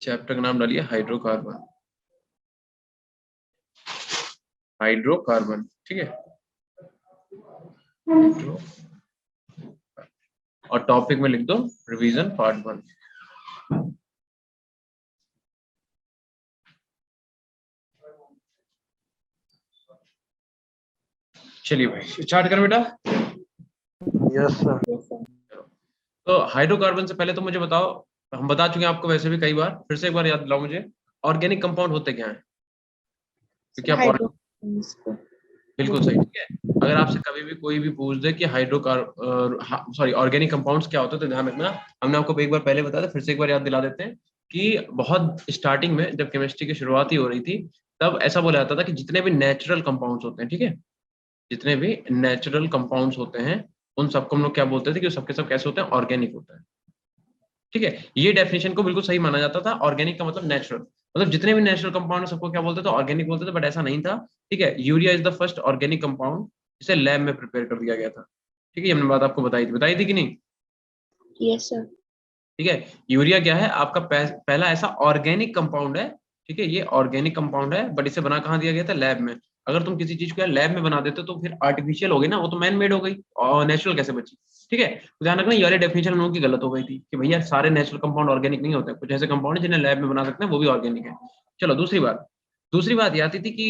Chapter का नाम डालिए हाइड्रोकार्बन। हाइड्रोकार्बन, ठीक है। हाइड्रो और टॉपिक में लिख दो रिवीजन पार्ट 1। चलिए भाई स्टार्ट कर बेटा। Yes sir. तो हाइड्रोकार्बन से पहले तो मुझे बताओ, हम बता चुके हैं आपको वैसे भी कई बार, फिर से एक बार याद दिलाओ मुझे, ऑर्गेनिक कंपाउंड होते क्या हैं? क्योंकि आप हाइड्रोकार्बन्स को बिल्कुल सही, ठीक है। अगर आपसे कभी भी कोई भी पूछ दे कि ऑर्गेनिक कंपाउंड्स क्या होते हैं, तो ध्यान रखना, हमने आपको एक बार पहले बताया था, फिर से एक बार याद दिला देते हैं कि बहुत स्टार्टिंग में जब केमिस्ट्री की शुरुआत ही हो रही थी, तब ऐसा बोला जाता था कि जितने भी नेचुरल कंपाउंड्स होते हैं, ठीक है, जितने भी नेचुरल कंपाउंड्स होते हैं, उन सबको हम लोग क्या बोलते थे कि सबके सब कैसे होते हैं, ऑर्गेनिक होते हैं, ठीक है। ये डेफिनेशन को बिल्कुल सही माना जाता था। ऑर्गेनिक का मतलब नेचुरल, मतलब जितने भी नेचुरल कंपाउंड है सबको क्या बोलते थे, ऑर्गेनिक बोलते थे, बट ऐसा नहीं था, ठीक है। Urea is the first organic compound जिसे लैब में प्रिपेयर कर दिया गया था, ठीक है। ये हमने बात आपको बताई थी कि नहीं? Yes sir. ठीक है। यूरिया क्या है आपका पहला ऐसा ऑर्गेनिक कंपाउंड है, ठीक है। ये ऑर्गेनिक कंपाउंड है, बट इसे बना कहाँ दिया गया था, लैब में। अगर तुम किसी चीज को लैब में बना देते तो फिर आर्टिफिशियल हो गई ना, वो तो मैन मेड हो गई, और नेचुरल कैसे बची, ठीक है। तो ध्यान रखना, ये वाली डेफिनेशन हम लोगों की गलत हो गई थी कि भैया सारे नेचुरल कंपाउंड ऑर्गेनिक नहीं होते, कुछ ऐसे कंपाउंड है जिन्हें लैब में बना सकते हैं, वो भी ऑर्गेनिक है। चलो दूसरी बात ये आती थी कि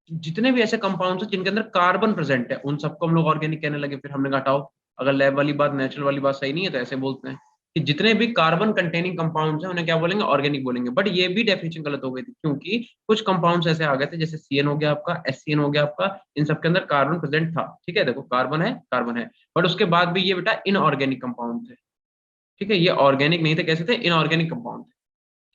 जितने भी ऐसे कंपाउंड्स हैं जिनके अंदर कार्बन प्रेजेंट है, उन सबको हम लोग ऑर्गेनिक कहने लगे। फिर हमने कहा हटाओ, अगर लैब वाली बात नेचुरल वाली बात सही नहीं है तो ऐसे बोलते हैं कि जितने भी कार्बन कंटेनिंग कंपाउंड्स हैं उन्हें क्या बोलेंगे, ऑर्गेनिक बोलेंगे। बट ये भी डेफिनेशन गलत हो गई थी, क्योंकि कुछ कंपाउंड्स ऐसे आ गए थे, जैसे CN हो गया आपका, SCN हो गया आपका, इन सबके अंदर कार्बन प्रेजेंट था, ठीक है। देखो कार्बन है, बट उसके बाद भी ये बेटा इनऑर्गेनिक कंपाउंड थे, ठीक है। ये ऑर्गेनिक नहीं थे, कैसे थे, इनऑर्गेनिक कंपाउंड थे,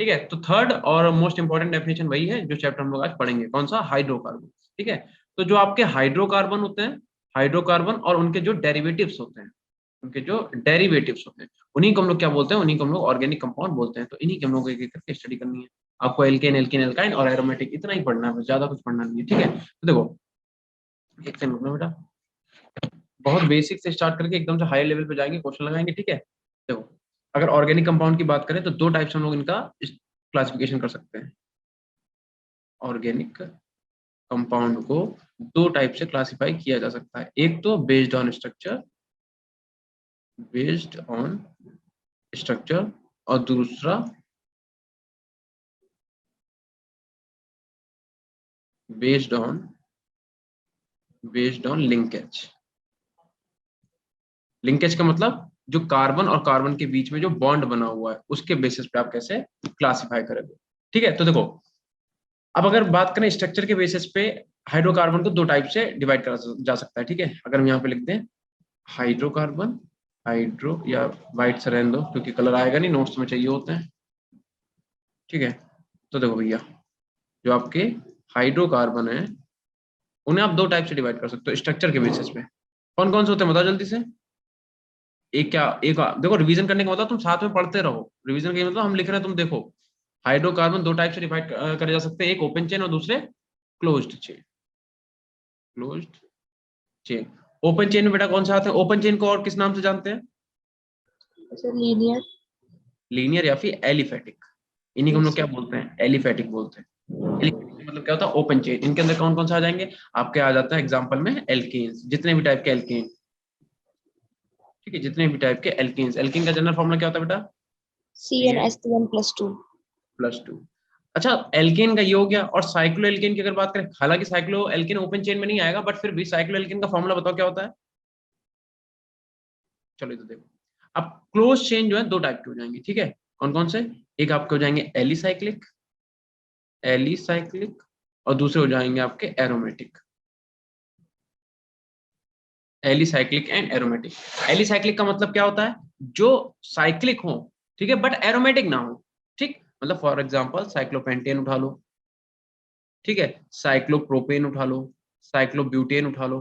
ठीक है। तो थर्ड और मोस्ट इंपॉर्टेंट डेफिनेशन वही है जो चैप्टर हम लोग आज पढ़ेंगे, कौन सा, हाइड्रोकार्बन, ठीक है। तो जो आपके हाइड्रोकार्बन होते हैं, हाइड्रोकार्बन और उनके जो डेरिवेटिव्स होते हैं, उनके जो डेरिवेटिव्स होते हैं, उन्हीं को हम लोग क्या बोलते हैं, उन्हीं को हम लोग ऑर्गेनिक कंपाउंड बोलते हैं। तो इन्हीं की हम लोग को एक एक करके स्टडी करनी है। आपको एल्केन, एल्किन, एल्काइन और एरोमेटिक इतना ही पढ़ना है, ज्यादा कुछ पढ़ना नहीं है, ठीक है। तो देखो, एक सेकंड रुकना बेटा, बहुत बेसिक से स्टार्ट करके एकदम से हाई लेवल पे जाएंगे, क्वेश्चन लगाएंगे, ठीक है। देखो, अगर ऑर्गेनिक कंपाउंड की बात करें तो दो टाइप्स हम लोग इनका क्लासिफिकेशन कर सकते हैं। ऑर्गेनिक कंपाउंड को दो टाइप से क्लासिफाई किया जा सकता है, एक तो बेस्ड ऑन स्ट्रक्चर और दूसरा बेस्ड ऑन लिंकेज। लिंकेज का मतलब जो कार्बन और कार्बन के बीच में जो बॉन्ड बना हुआ है, उसके बेसिस पे आप कैसे क्लासिफाई करेंगे, ठीक है। तो देखो, अब अगर बात करें स्ट्रक्चर के बेसिस पे, हाइड्रोकार्बन को दो टाइप से डिवाइड करा जा सकता है, ठीक है। अगर हम यहाँ पे लिख दें हाइड्रोकार्बन, हाइड्रो या व्हाइट से रहने दो क्योंकि कलर आएगा नहीं, नोट्स में चाहिए होते हैं, ठीक है। तो देखो भैया, जो आपके हाइड्रोकार्बन है उन्हें आप दो टाइप से डिवाइड कर सकते हो स्ट्रक्चर के बेसिस पे। कौन कौन से होते हैं बताओ जल्दी से। एक देखो, रिवीजन करने का मतलब तुम साथ में पढ़ते रहो, रिवीजन का मतलब हम लिख रहे हैं तुम देखो। हाइड्रोकार्बन दो टाइप से डिवाइड करे जा सकते हैं, एक ओपन चेन और दूसरे closed chain. Closed chain, open chain में बेटा कौन से आते हैं, ओपन चेन को और किस नाम से जानते हैं, सर लीनियर। लीनियर या फिर एलिफेटिक। इन्हीं को हम लोग क्या बोलते हैं, एलिफेटिक बोलते हैं। एलिफेटिक मतलब क्या होता है, ओपन चेन। इनके अंदर कौन कौन सा आ जाएंगे आपके, आ जाता है एग्जांपल में एल्केन्स, जितने भी टाइप के एल्केन, ठीक है, जितने भी टाइप के एल्केन्स। एल्केन का जनरल फॉर्मूला क्या होता है बेटा, CnH2n+2। +2। अच्छा, एल्केन का ये हो गया। और साइक्लो एल्केन की अगर बात करें, हालांकि साइक्लो एल्केन ओपन चेन में नहीं आएगा, बट फिर भी साइक्लो एल्केन का फॉर्मूला बताओ क्या होता है। चलो ये तो देखो, अब क्लोज चेन जो है दो टाइप के हो जाएंगे, ठीक है। कौन कौन से, एक आपके हो जाएंगे एलिसाइक्लिक, एलिसाइक्लिक, और दूसरे हो जाएंगे आपके aromatic. Alicyclic and aromatic. Alicyclic का मतलब क्या होता है, जो साइक्लिक हो, ठीक है, बट एरोमेटिक ना हो, ठीक। मतलब फॉर एग्जांपल साइक्लोपेंटेन उठा लो, ठीक है, साइक्लोप्रोपेन उठा लो, साइक्लोब्यूटेन उठा लो,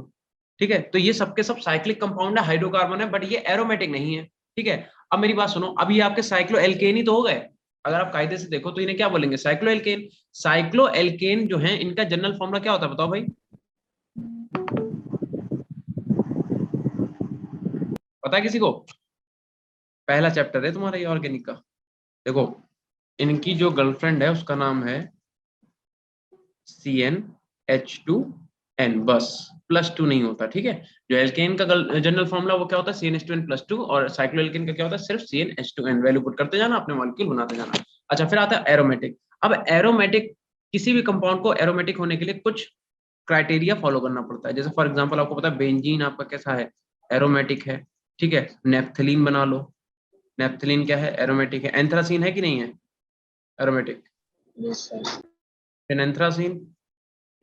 ठीक है। तो ये सबके सब साइक्लिक कंपाउंड है, हाइड्रोकार्बन है, बट ये एरोमेटिक नहीं है, ठीक है। अब मेरी बात सुनो, अभी आपके साइक्लो एल्केन ही तो हो गए। अगर आप कायदे से देखो तो इन्हें क्या बोलेंगे, साइक्लो एल्केन। साइक्लो एल्केन जो है इनका जनरल फॉर्मूला क्या होता है बताओ भाई, पता है किसी को? पहला चैप्टर है तुम्हारा ये ऑर्गेनिक का, देखो इनकी जो गर्लफ्रेंड है उसका नाम है CnH2n, बस +2 नहीं होता, ठीक है। जो एल्केन का जनरल फॉर्मूला वो क्या होता है, CnH2n+2, और साइक्लोएल्केन का क्या होता है, सिर्फ CnH2n। वैल्यू पुट करते जाना, अपने मॉलिक्यूल बनाते जाना। अच्छा, फिर आता है एरोमेटिक। अब एरोमेटिक, किसी भी कंपाउंड को एरोमेटिक होने के लिए कुछ क्राइटेरिया फॉलो करना पड़ता है। जैसे फॉर एग्जांपल आपको पता है बेंजीन आपका कैसा है, एरोमेटिक है, ठीक है। नेप्थलीन बना लो, नेप्थलीन क्या है, एरोमेटिक है। एंथ्रासीन है कि नहीं है एरोमेटिक, Yes, sir. फिर एंथ्रासीन,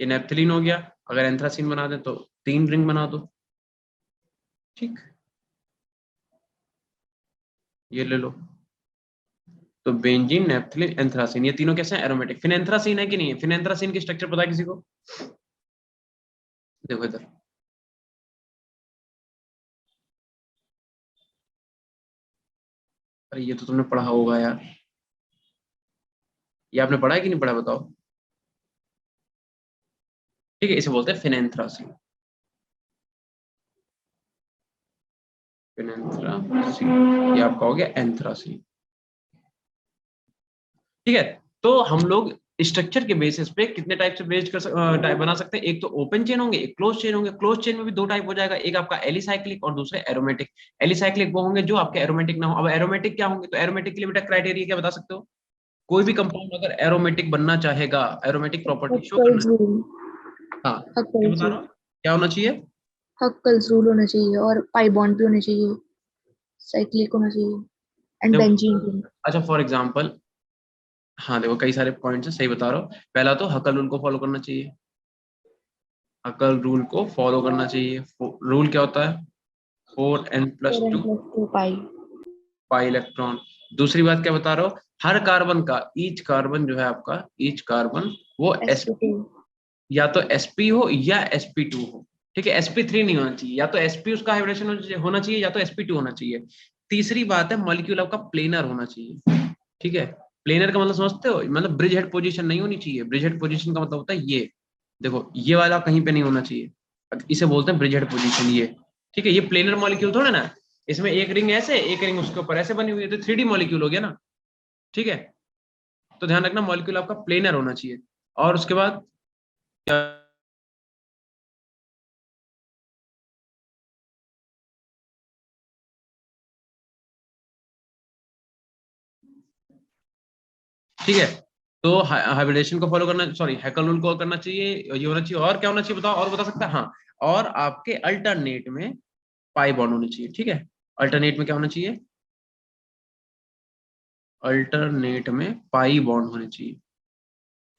ये नेप्थलीन हो गया। अगर एंथ्रासीन बना दे तो 3 रिंग बना दो, ठीक, ये ले लो। तो बेंजीन, नेप्थलीन, एंथ्रासीन, ये तीनों कैसे हैं, एरोमेटिक। फिनेंथ्रासीन है कि नहीं है, फिनेंथ्रासीन की स्ट्रक्चर पता है किसी को, देखो इधर, अरे ये तो तुमने पढ़ा होगा यार, ये आपने पढ़ा है कि नहीं पढ़ा, बताओ। ठीक है, इसे बोलते हैं फिनेंथ्रासीन, फिनेंथ्रासीन, ये आपका हो गया एंथ्रासीन, ठीक है। तो हम लोग स्ट्रक्चर के बेसिस पे कितने टाइप से टाइप बना सकते हैं, एक तो ओपन चेन होंगे, एक क्लोज चेन होंगे। क्लोज चेन में भी 2 टाइप हो जाएगा, एक आपका एलिसाइक्लिक और दूसरे एरोमेटिक। एलिसाइक्लिक वो होंगे जो आपके एरोमेटिक ना हो। अब एरोमेटिक क्या होंगे, तो एरोमेटिक के लिए बेटा क्राइटेरिया क्या बता सकते हो, कोई भी कंपाउंड अगर एरोमेटिक बनना चाहेगा, एरोमेटिक प्रॉपर्टी शो करना, हक्कल्स रूल, हाँ क्या हक्कल्स बता रहा रूल, हूँ, क्या होना चाहिए, हक्कल्स रूल होना चाहिए, और पाई बॉन्ड भी होने चाहिए, साइक्लिक होना चाहिए, एंड बेंजीन देखो। रिंग। अच्छा फॉर एग्जाम्पल, हाँ देखो कई सारे पॉइंट्स है, सही बता रहा हूँ। पहला तो हकल रूल को फॉलो करना चाहिए, हकल रूल को फॉलो करना चाहिए। रूल क्या होता है, 4n plus 4n two plus 2 pi, pi electron. दूसरी बात क्या बता रहा हूँ, हर कार्बन का ईच कार्बन जो है आपका, ईच कार्बन वो sp2। या तो sp हो या sp2 हो, ठीक है। sp3 नहीं होना चाहिए, या तो sp उसका हाइब्रिडेशन होना चाहिए, या तो sp2 होना चाहिए। तीसरी बात है मॉलिक्यूल आपका प्लेनर होना चाहिए, ठीक है। प्लेनर का मतलब समझते हो, मतलब ब्रिज हेड पोजीशन नहीं होनी चाहिए। ब्रिज हेड पोजीशन का मतलब होता है ये, देखो ये वाला कहीं पे नहीं होना चाहिए, इसे बोलते हैं ब्रिज हेड पोजीशन, ये, ठीक है। ये प्लेनर मॉलिक्यूल थोड़ा ना, इसमें एक रिंग ऐसे, एक रिंग उसके ऊपर ऐसे बनी हुई है, तो 3D मॉलिक्यूल हो गया ना, ठीक है। तो ध्यान रखना मॉलिक्यूल आपका प्लेनर होना चाहिए। और उसके बाद क्या, ठीक है। तो हाइब्रिडेशन को फॉलो करना, सॉरी हैकल रूल को करना चाहिए, ये होना चाहिए। और क्या होना चाहिए बताओ, और बता सकता है, हाँ। और आपके अल्टरनेट में पाई बॉन्ड होनी चाहिए, ठीक है। अल्टरनेट में क्या होना चाहिए, अल्टरनेट में पाई बॉन्ड होने चाहिए,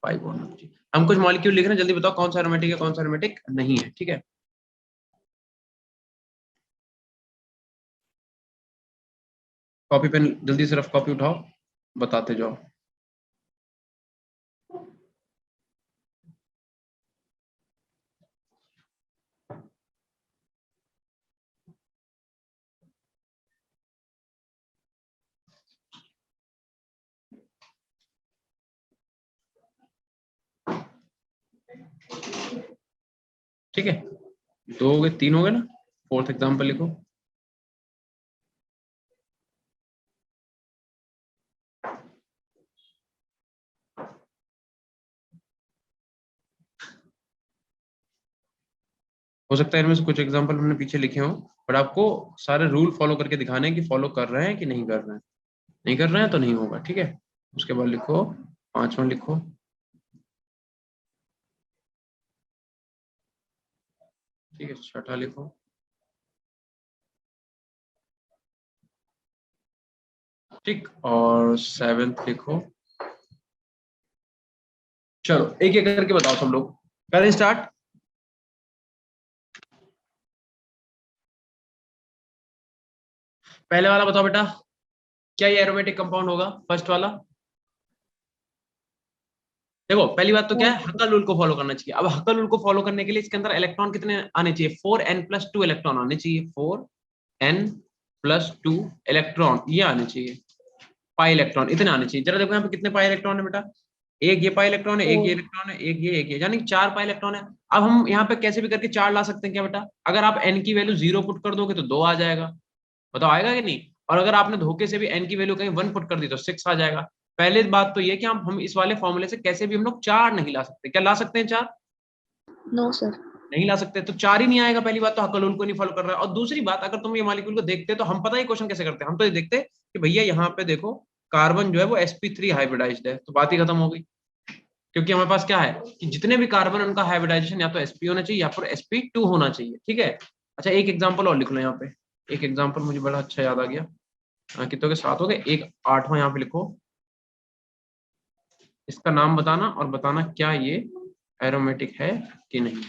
पाई बॉन्ड होने चाहिए। हम कुछ मॉलिक्यूल लिख रहे हैं, जल्दी बताओ कौन सा एरोमेटिक है, कौन सा एरोमेटिक नहीं है, ठीक है। कॉपी पेन जल्दी से रफ कॉपी उठाओ, बताते जाओ। ठीक है, 2 हो गए, 3 हो गए ना, फोर्थ एग्जाम्पल लिखो। हो सकता है इनमें से कुछ एग्जाम्पल हमने पीछे लिखे हों, पर आपको सारे रूल फॉलो करके दिखाने हैं कि फॉलो कर रहे हैं कि नहीं कर रहे हैं। नहीं कर रहे हैं तो नहीं होगा, ठीक है। उसके बाद लिखो, 5वां लिखो, ठीक है। 6ठा लिखो, ठीक। और 7th लिखो। चलो एक एक करके बताओ सब लोग, करें स्टार्ट। पहले वाला बताओ बेटा, क्या ये एरोमेटिक कंपाउंड होगा, फर्स्ट वाला। देखो पहली बात तो क्या है, हक्कल रूल को फॉलो करना चाहिए। अब हक्कल रूल को फॉलो करने के लिए इसके अंदर इलेक्ट्रॉन कितने आने चाहिए, 4n+2 इलेक्ट्रॉन आने चाहिए, 4n+2 इलेक्ट्रॉन ये आने चाहिए, पाई इलेक्ट्रॉन इतने आने चाहिए। जरा देखो यहाँ पे कितने पाई इलेक्ट्रॉन है बेटा, एक ये पाई इलेक्ट्रॉन है, एक ये इलेक्ट्रॉन है, एक ये, यानी 4 पाई इलेक्ट्रॉन है। अब हम यहाँ पे कैसे भी करके 4 ला सकते हैं क्या बेटा, अगर आप n की वैल्यू 0 पुट कर दोगे तो 2 आ जाएगा, बताओ आएगा कि नहीं। और अगर आपने धोखे से भी n की वैल्यू कहीं 1 पुट कर दी तो 6 आ जाएगा। पहले बात तो ये कि हम इस वाले फॉर्मूले से कैसे भी हम लोग 4 नहीं ला सकते। क्या ला सकते हैं 4? No sir. नहीं ला सकते, तो 4 ही नहीं आएगा। पहली बात तो हकलूल को नहीं फॉलो कर रहा है। और दूसरी बात, अगर तुम ये मॉलिक्यूल को देखते तो हम पता है क्वेश्चन कैसे करते हैं। हम तो ये देखते कि भैया यहाँ पे देखो कार्बन जो है वो sp3 हाइब्रिडाइज्ड है, तो बात ही खत्म हो गई। क्योंकि हमारे पास क्या है कि जितने भी कार्बन उनका हाइब्रिडाइजेशन या तो sp होना चाहिए या फिर sp2 होना चाहिए। ठीक है। अच्छा, एक एग्जांपल और लिख लो यहाँ पे। एक एग्जांपल मुझे बड़ा अच्छा याद आ गया। कितनों के 7 हो गए, एक 8वां यहाँ पे लिखो। इसका नाम बताना और बताना क्या ये एरोमेटिक है कि नहीं।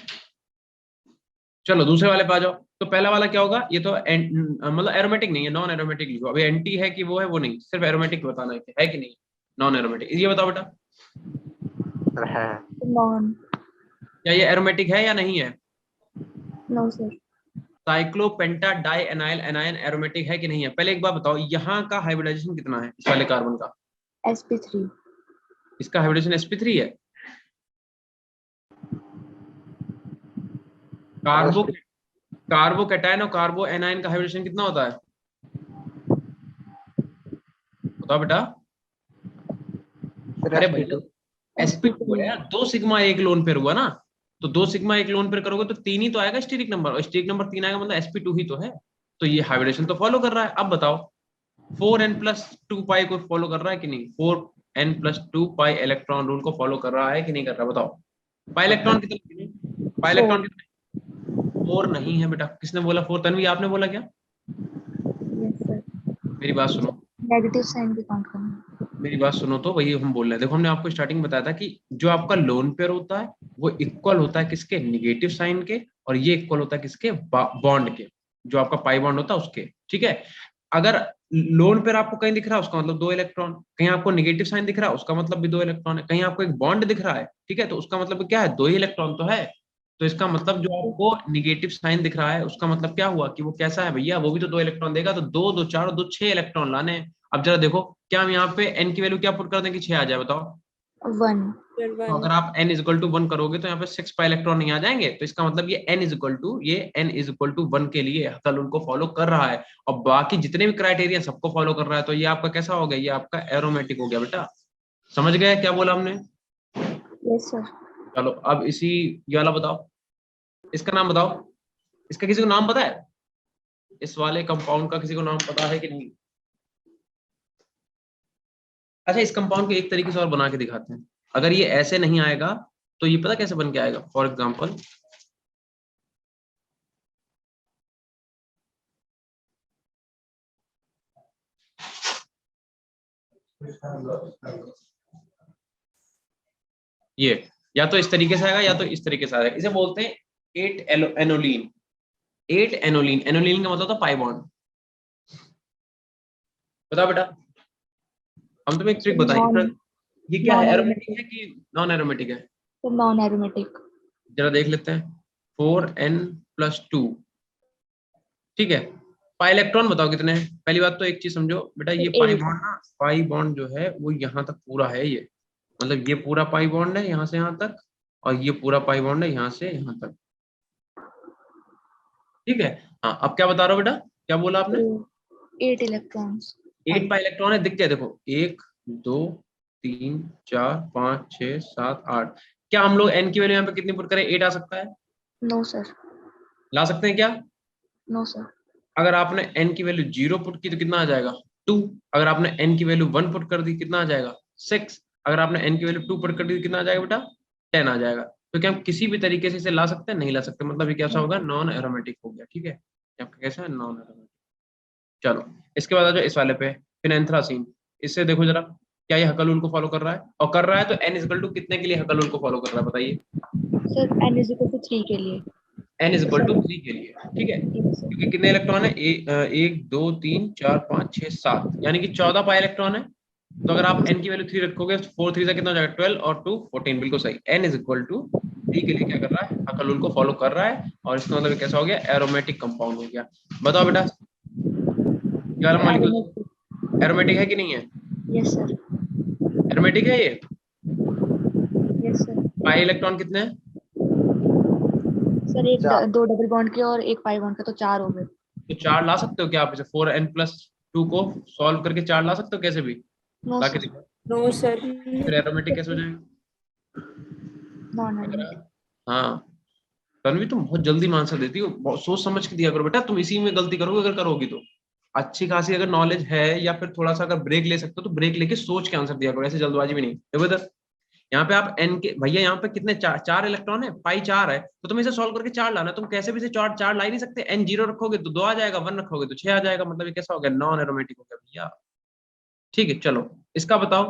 चलो दूसरे वाले पे आ जाओ। तो पहला वाला क्या होगा, ये तो मतलब एरोमेटिक नहीं है, नॉन एरोमेटिक लिखो। अभी एंटी है कि वो है वो नहीं, सिर्फ एरोमेटिक बताना है कि नहीं नॉन एरोमेटिक। ये बताओ बेटा, सर है। नॉन। क्या ये एरोमेटिक है या नहीं है? No sir. Cyclopentadienyl anion aromatic है कि नहीं है? पहले एक बार बताओ, यहाँ का हाइब्रिडाइजेशन कितना है इस वाले कार्बन का? sp3। इसका हाइब्रिडेशन sp3 है। कार्बो कार्बोकैटायन और कार्बो एनायन का हाइब्रिडेशन कितना होता है बताओ बेटा? सर अरे sp2। भैया sp2 है यार, 2 सिग्मा एक लोन पेयर हुआ ना। तो 2 सिग्मा एक लोन पेयर करोगे तो 3 ही तो आएगा स्टीरिक नंबर, और स्टीरिक नंबर 3 आएगा मतलब sp2 ही तो है। तो ये हाइब्रिडेशन तो फॉलो कर रहा है। अब बताओ 4n+2 पाई को फॉलो कर रहा है कि नहीं? 4n+2 पाई इलेक्ट्रॉन रूल को फॉलो कर रहा है कि नहीं कर रहा? बताओ। पाई इलेक्ट्रॉन कितने? Pi electron 4। कितने? 4 नहीं है बेटा। किसने बोला 4? तन्वी आपने बोला क्या? Yes sir. मेरी बात सुनो, नेगेटिव साइन भी काउंट करना। मेरी बात सुनो। तो वही हम बोल रहे हैं। देखो हमने आपको स्टार्टिंग में बताया था कि जो आपका लोन पेयर होता है वो इक्वल होता है किसके? निगेटिव साइन के। और ये इक्वल होता है किसके? बॉन्ड के, जो आपका पाई बॉन्ड होता है उसके। ठीक है। अगर लोन पेयर आपको कहीं दिख रहा है उसका मतलब 2 इलेक्ट्रॉन, कहीं आपको निगेटिव साइन दिख रहा है उसका मतलब भी 2 इलेक्ट्रॉन है, कहीं आपको एक बॉन्ड दिख रहा है, ठीक है, तो उसका मतलब क्या है? 2 ही इलेक्ट्रॉन तो है। तो इसका मतलब जो आपको निगेटिव साइन दिख रहा है उसका मतलब क्या हुआ कि वो कैसा है भैया? वो भी तो 2 इलेक्ट्रॉन देगा। तो 2 2 4 और 2 6 इलेक्ट्रॉन लाने हैं। अब जरा देखो, क्या हम यहाँ पे n की वैल्यू क्या पुट कर दें कि 6 आ जाए? बताओ। 1। तो अगर आप n इज इक्वल टू 1 करोगे तो यहाँ पे 6 पाई इलेक्ट्रॉन नहीं आ जाएंगे। तो इसका मतलब ये n इज इक्वल टू 1 के लिए हकल उनको फॉलो कर रहा है, और बाकी जितने भी क्राइटेरिया सबको फॉलो कर रहा है। तो ये आपका कैसा हो गया? ये आपका एरोमेटिक हो गया बेटा। समझ गए क्या बोला हमने? Yes sir. चलो अब इसी ये वाला बताओ, इसका नाम बताओ। इसका किसी को नाम पता है? इस वाले कंपाउंड का किसी को नाम पता है कि नहीं? अच्छा, इस कंपाउंड को एक तरीके से और बना के दिखाते हैं। अगर ये ऐसे नहीं आएगा तो ये पता कैसे बन के आएगा? फॉर एग्जाम्पल ये या तो इस तरीके से आएगा या तो इस तरीके से आएगा। इसे बोलते हैं 8 एनोलीन। 8 एनोलीन, एनोलीन का मतलब था पाई बॉन्ड। बताओ बेटा, हम तुम्हें एक ट्रिक बताएंगे। नॉन ये क्या है? Non aromatic aromatic. है कि नॉन एरोमेटिक है? तो नॉन एरोमेटिक। जरा देख लेते हैं। 4n+2, ठीक है। पाई इलेक्ट्रॉन बताओ कितने हैं? पहली बात तो एक चीज समझो बेटा, ये सर पाई 8। बॉन्ड ना, पाई बॉन्ड जो है वो यहाँ तक पूरा है। ये मतलब ये पूरा पाई बॉन्ड है यहाँ से यहाँ तक, और ये पूरा पाई बॉन्ड है यहाँ से यहाँ तक। ठीक है। हाँ, अब क्या बता रहे हो बेटा? क्या बोला आपने? 8 इलेक्ट्रॉन्स। 8 पाई इलेक्ट्रॉन है, दिख गया देखो। 1 2 3 4 5 6 7 8। क्या हम लोग n की वैल्यू यहाँ पे कितनी पुट करें? 8 आ सकता है? No sir. ला सकते हैं क्या? No sir. अगर आपने n की वैल्यू 0 पुट की तो कितना आ जाएगा? 2। अगर आपने n की वैल्यू 1 पुट कर दी कितना आ जाएगा? 6। अगर आपने n की वैल्यू 2 पुट कर दी कितना आ जाएगा बेटा? 10 आ जाएगा। तो क्या हम किसी भी तरीके से इसे ला सकते हैं? नहीं ला सकते। मतलब ये कैसा होगा? नॉन एरोमेटिक हो गया। ठीक है, ये आपका कैसा है? Non aromatic. चलो इसके बाद आ जाओ इस वाले पे, फिनेंथ्रासीन। इससे देखो जरा, क्या ये हकल रूल को फॉलो कर रहा है? और कर रहा है तो n इक्वल टू कितने के लिए हकल रूल को फॉलो कर रहा है बताइए? सर n = 3 के लिए। n equal to sorry. 3 के लिए। ठीक है, यस सर। क्योंकि कितने इलेक्ट्रॉन है? 1 2 3 4 5 6 7, यानी कि 14 पाई इलेक्ट्रॉन है। तो अगर आप n की वैल्यू 3 रखोगे तो 4 3 कितना हो जाएगा? 12 और 2 14। बिल्कुल सही। n इज इक्वल टू 3 के लिए क्या कर रहा है? हकल रूल को फॉलो कर रहा है। और इसका मतलब कैसा हो गया? एरोमेटिक कंपाउंड हो गया। बताओ बेटा, ये वाला सर एरोमेटिक। मॉलिक्यूल एरोमेटिक है कि नहीं है? Yes sir. एरोमेटिक है ये। Yes sir. पाई इलेक्ट्रॉन कितने हैं? सर एक 4। 2 डबल बॉन्ड के और एक पाई बॉन्ड का, तो 4 हो गए। तो 4 ला सकते हो क्या आप? इसे 4n+2 को सॉल्व करके 4 ला सकते हो कैसे भी? नो ला के सर। दिखाओ। No sir. फिर एरोमेटिक कैसे हो जाएगा? नॉन अगर एरोमेटिक। हाँ, तन्वी तुम बहुत जल्दी में आंसर देती हो, बहुत सोच समझ के दिया करो बेटा, तुम इसी में गलती करोगे अगर करोगी तो। अच्छी खासी अगर नॉलेज है या फिर थोड़ा सा अगर ब्रेक ले सकते हो तो ब्रेक लेके सोच के आंसर दिया करो, ऐसे जल्दबाजी भी नहीं। देखो इधर, यहाँ पे आप एन के भैया, यहाँ पे कितने चार इलेक्ट्रॉन है, पाई 4 है, तो तुम इसे सॉल्व करके 4 लाना। तुम कैसे भी इसे चार चार ला ही नहीं सकते। एन 0 रखोगे तो 2 आ जाएगा, 1 रखोगे तो 6 आ जाएगा, मतलब ये कैसा हो गया, नॉन एरोमेटिक हो गया भैया। ठीक है चलो, इसका बताओ।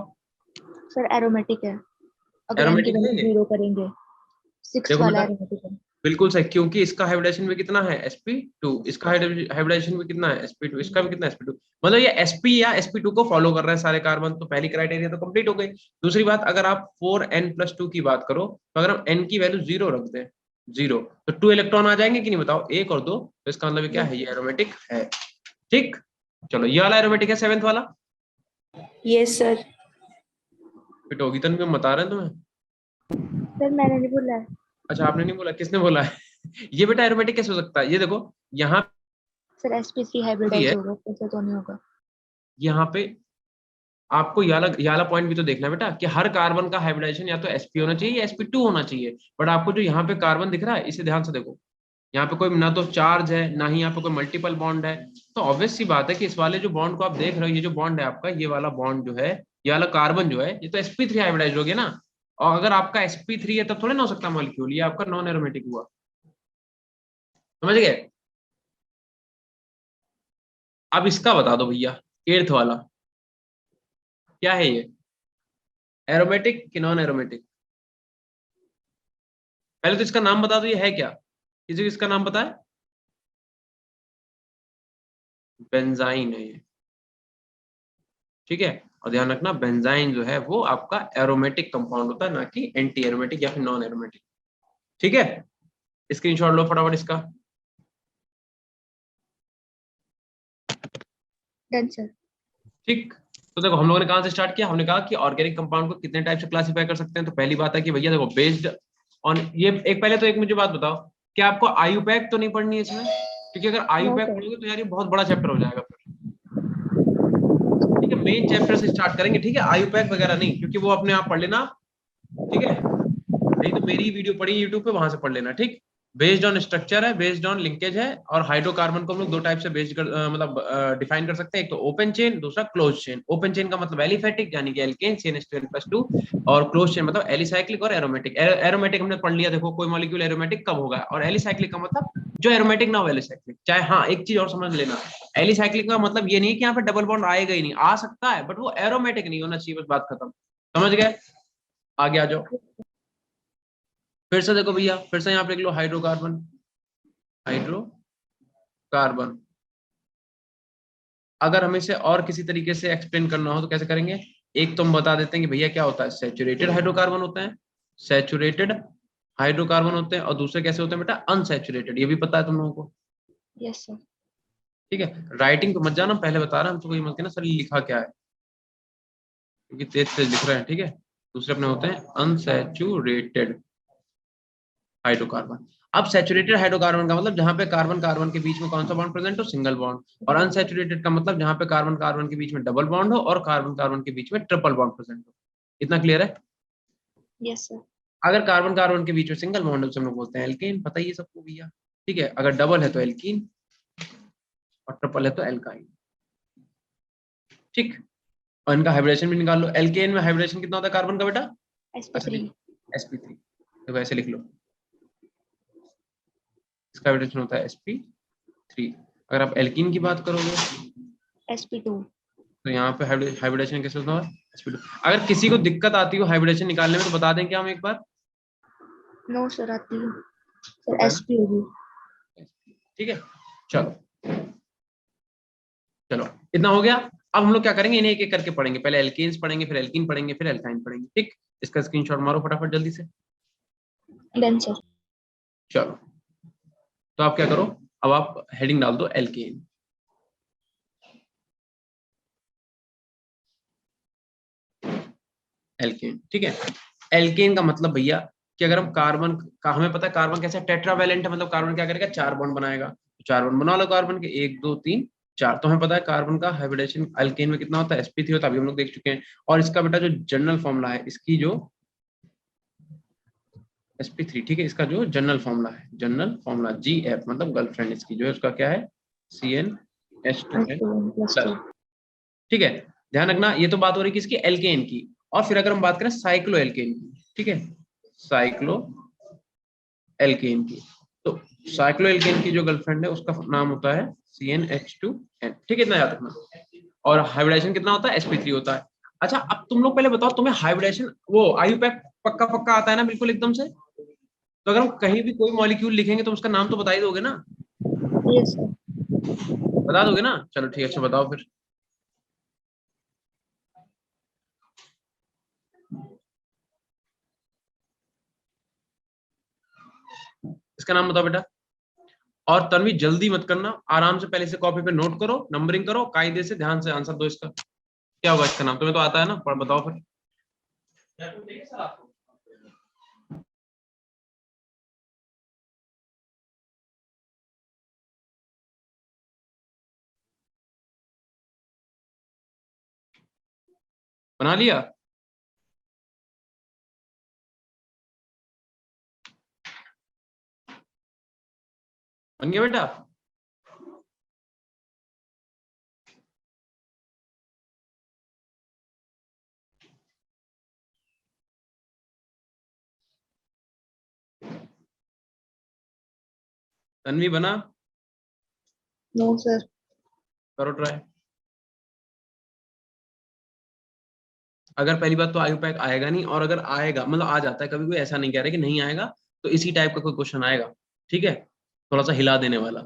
सर एरोमेटिक है, अगर n की एरोमेटिक है वैल्यू ये? 0 करेंगे। 6 देखो वाला बेटा, एरोमेटिक है। बिल्कुल सही, क्योंकि इसका हाइब्रिडेशन भी कितना है, sp2, इसका हाइब्रिडेशन भी कितना है, sp2, इसका भी कितना है, sp2। मतलब ये sp या sp2 को फॉलो कर रहे हैं सारे कार्बन, तो पहली क्राइटेरिया तो कंप्लीट हो गई। दूसरी बात, अगर आप 4n+2 की बात करो, तो अगर हम n की वैल्यू 0 रख दें, 0, तो 2 इलेक्ट्रॉन आ जाएंगे कि नहीं बताओ, 1 और 2, तो इसका मतलब क्या है, ये एरोमेटिक है। ठीक, चलो ये वाला एरोमेटिक है, 7th वाला। Yes sir. फिट होगी तन भी, हम बता रहे हैं तुम्हें। सर मैंने नहीं बोला है। अच्छा आपने नहीं बोला, किसने बोला है? ये बेटा एरोमेटिक कैसे हो सकता है, ये देखो यहाँ सर sp3 हाइब्रिडाइज होगा, कैसे तो नहीं होगा। यहाँ पे आपको ये वाला पॉइंट भी तो देखना है बेटा, कि हर कार्बन का हाइब्रिडाइजेशन या तो sp होना चाहिए या sp2 होना चाहिए। बट आपको जो यहाँ पे कार्बन दिख रहा है, इसे ध्यान से देखो, यहाँ पे कोई ना तो चार्ज है, ना ही यहाँ पे कोई मल्टीपल बॉन्ड है। तो ऑब्वियस सी बात है कि इस वाले जो बॉन्ड को आप देख रहे हो, ये जो बॉन्ड है आपका, ये वाला बॉन्ड जो है, ये वाला कार्बन जो है, ये तो sp3 हाइब्रिडाइज हो गया ना। और अगर आपका sp3 है तब थोड़ा ना हो सकता मॉलिक्यूल, ये आपका नॉन एरोमेटिक हुआ। समझ गए? अब इसका बता दो भैया, 8th वाला क्या है ये, एरोमेटिक कि नॉन एरोमेटिक? पहले तो इसका नाम बता दो, ये है क्या, किसी को इसका नाम पता है? बेंजाइन है ये। ठीक है, और ध्यान रखना, बेंजाइन जो है वो आपका एरोमेटिक कंपाउंड होता है, ना कि एंटी एरोमेटिक या फिर नॉन एरोमेटिक। ठीक है, स्क्रीनशॉट लो फटाफट इसका। Done sir. ठीक, तो देखो हम लोगों ने कहां से स्टार्ट किया, हमने कहा कि ऑर्गेनिक कंपाउंड को कितने टाइप से क्लासिफाई कर सकते हैं। तो पहली बात है कि भैया देखो, बेस्ड ऑन ये, एक पहले तो एक मुझे बात बताओ, कि आपको आयुपैक तो नहीं पढ़नी है इसमें? क्योंकि अगर नो आयुपैक सर। पढ़ोगे तो यार ये बहुत बड़ा चैप्टर हो जाएगा फिर। ठीक है, मेन चैप्टर से स्टार्ट करेंगे, ठीक है, आयुपैक वगैरह नहीं, क्योंकि वो अपने आप पढ़ लेना। ठीक है, नहीं तो मेरी वीडियो पड़ी यूट्यूब पे, वहां से पढ़ लेना। ठीक, बेस्ड ऑन स्ट्रक्चर है, बेस्ड ऑन लिंकेज है, और हाइड्रोकार्बन को हम लोग दो टाइप से बेस्ड कर मतलब डिफाइन कर सकते हैं, एक तो ओपन चेन, दूसरा क्लोज चेन। ओपन चेन का मतलब एलिफेटिक यानी कि एल्केन CN2N+2, और क्लोज चेन मतलब एलिसाइक्लिक और एरोमेटिक। एरोमेटिक हमने पढ़ लिया, देखो कोई मॉलिक्यूल एरोमेटिक कब होगा, और एलिसाइक्लिक का मतलब जो एरोमेटिक ना हो एलिसाइक्लिक। चाहे हाँ, एक चीज और समझ लेना, एलिसाइक्लिक का मतलब ये नहीं कि यहाँ पे डबल बॉन्ड आएगा ही नहीं, आ सकता है, बट वो एरोमेटिक नहीं होना चाहिए, बस बात खत्म। समझ गए? आगे आ जाओ। फिर से देखो भैया, फिर से यहाँ पे लिख लो हाइड्रोकार्बन, हाइड्रोकार्बन। अगर हमें इसे और किसी तरीके से एक्सप्लेन करना हो तो कैसे करेंगे? एक तो हम बता देते हैं कि भैया क्या होता है, सैचुरेटेड हाइड्रोकार्बन होते हैं, सैचुरेटेड हाइड्रोकार्बन होते हैं, और दूसरे कैसे होते हैं बेटा, अनसैचुरेटेड। ये भी पता है तुम लोगों को? Yes sir. ठीक है, राइटिंग तो मत जाना, पहले बता रहा हूँ तो कोई मत कहना सर लिखा क्या है, क्योंकि तेज तेज लिख रहे हैं। ठीक है, दूसरे अपने होते हैं अनसैचुरेटेड हाइड्रोकार्बन। अब सैचुरेटेड हाइड्रोकार्बन का मतलब जहां पे कार्बन कार्बन के बीच में कौन सा बॉन्ड प्रेजेंट हो, सिंगल बॉन्ड। और अनसैचुरेटेड का मतलब जहां पे कार्बन कार्बन के बीच में डबल बॉन्ड हो, और कार्बन कार्बन के बीच में ट्रिपल बॉन्ड प्रेजेंट हो। इतना क्लियर है? Yes sir. अगर कार्बन कार्बन के बीच में सिंगल बॉन्ड है उसे हम लोग बोलते हैं एल्केन, पता ही है सबको भैया। ठीक है, अगर डबल है तो एल्कीन, और ट्रिपल है तो एल्काइन। ठीक, और इनका हाइब्रिडेशन भी निकाल लो। एल्केन में हाइब्रिडेशन कितना होता है कार्बन का बेटा? अच्छा sp3। sp3, तो ऐसे लिख लो, इसका हाइब्रिडेशन होता है sp3। अगर आप एल्कीन की बात करोगे sp2। तो यहाँ पे हाइब्रिडेशन कैसे होता है, sp2। अगर किसी को दिक्कत आती हो हाइब्रिडेशन निकालने में तो बता दें क्या हम एक बार? नो सर, आती है सर, होता है sp होगी। ना? ठीक है, चलो चलो, इतना हो गया। अब हम लोग क्या करेंगे, इन्हें एक एक करके पढ़ेंगे, पहले एल्केन्स पढ़ेंगे, फिर एल्कीन पढ़ेंगे, फिर एल्काइन पढ़ेंगे। ठीक, इसका स्क्रीनशॉट मारो फटाफट जल्दी से। Done sir. चलो, तो आप क्या करो, अब आप हेडिंग डाल दो एल्केन। एल्केन, ठीक है। एल्केन का मतलब भैया कि अगर हम कार्बन का, हमें पता है कार्बन कैसा टेट्रावैलेंट है, मतलब कार्बन क्या करेगा, 4 बॉन्ड बनाएगा। तो 4 बॉन्ड बना लो कार्बन के, 1 2 3 4। तो हमें पता है कार्बन का हाइब्रिडेशन अल्केन में कितना होता है, sp3 होता है, अभी हम लोग देख चुके हैं। और इसका बेटा जो जनरल फॉर्मूला है, इसकी जो sp3, ठीक है, इसका जो जनरल फॉर्मूला है, जनरल फॉर्मूला GF मतलब गर्लफ्रेंड, इसकी जो है उसका क्या है, CnH2n प्लस। ठीक है, ध्यान रखना, ये तो बात हो रही है किसकी, एल्केन की। और फिर अगर हम बात करें साइक्लो एल्केन की, ठीक है, साइक्लो एल्केन की, तो साइक्लो एल्केन की जो गर्लफ्रेंड है उसका नाम होता है CnH2n, ठीक है, इतना याद रखना। और हाइब्रिडेशन कितना होता है, sp3 होता है। अच्छा, अब तुम लोग पहले बताओ, तुम्हें हाइब्रिडेशन वो आयुपैक पक्का पक्का आता है ना, बिल्कुल एकदम से? तो अगर हम कहीं भी कोई मॉलिक्यूल लिखेंगे तो उसका नाम तो बता ही दोगे ना, यस सर। बता दोगे ना? चलो ठीक है, अच्छा बताओ फिर। इसका नाम बताओ बेटा। और तन्वी जल्दी मत करना, आराम से पहले से कॉपी पे नोट करो, नंबरिंग करो, कायदे से ध्यान से आंसर दो इसका। क्या होगा इसका नाम, तुम्हें तो आता है ना, पर बताओ फिर। बना लिया? बन गया बेटा? तन्वी बना? No sir. करो ट्राई। अगर पहली बात तो आयुपैक आएगा नहीं, और अगर आएगा मतलब आ जाता है कभी, कोई ऐसा नहीं कह रहे कि नहीं आएगा, तो इसी टाइप का कोई क्वेश्चन आएगा, ठीक है, थोड़ा सा हिला देने वाला।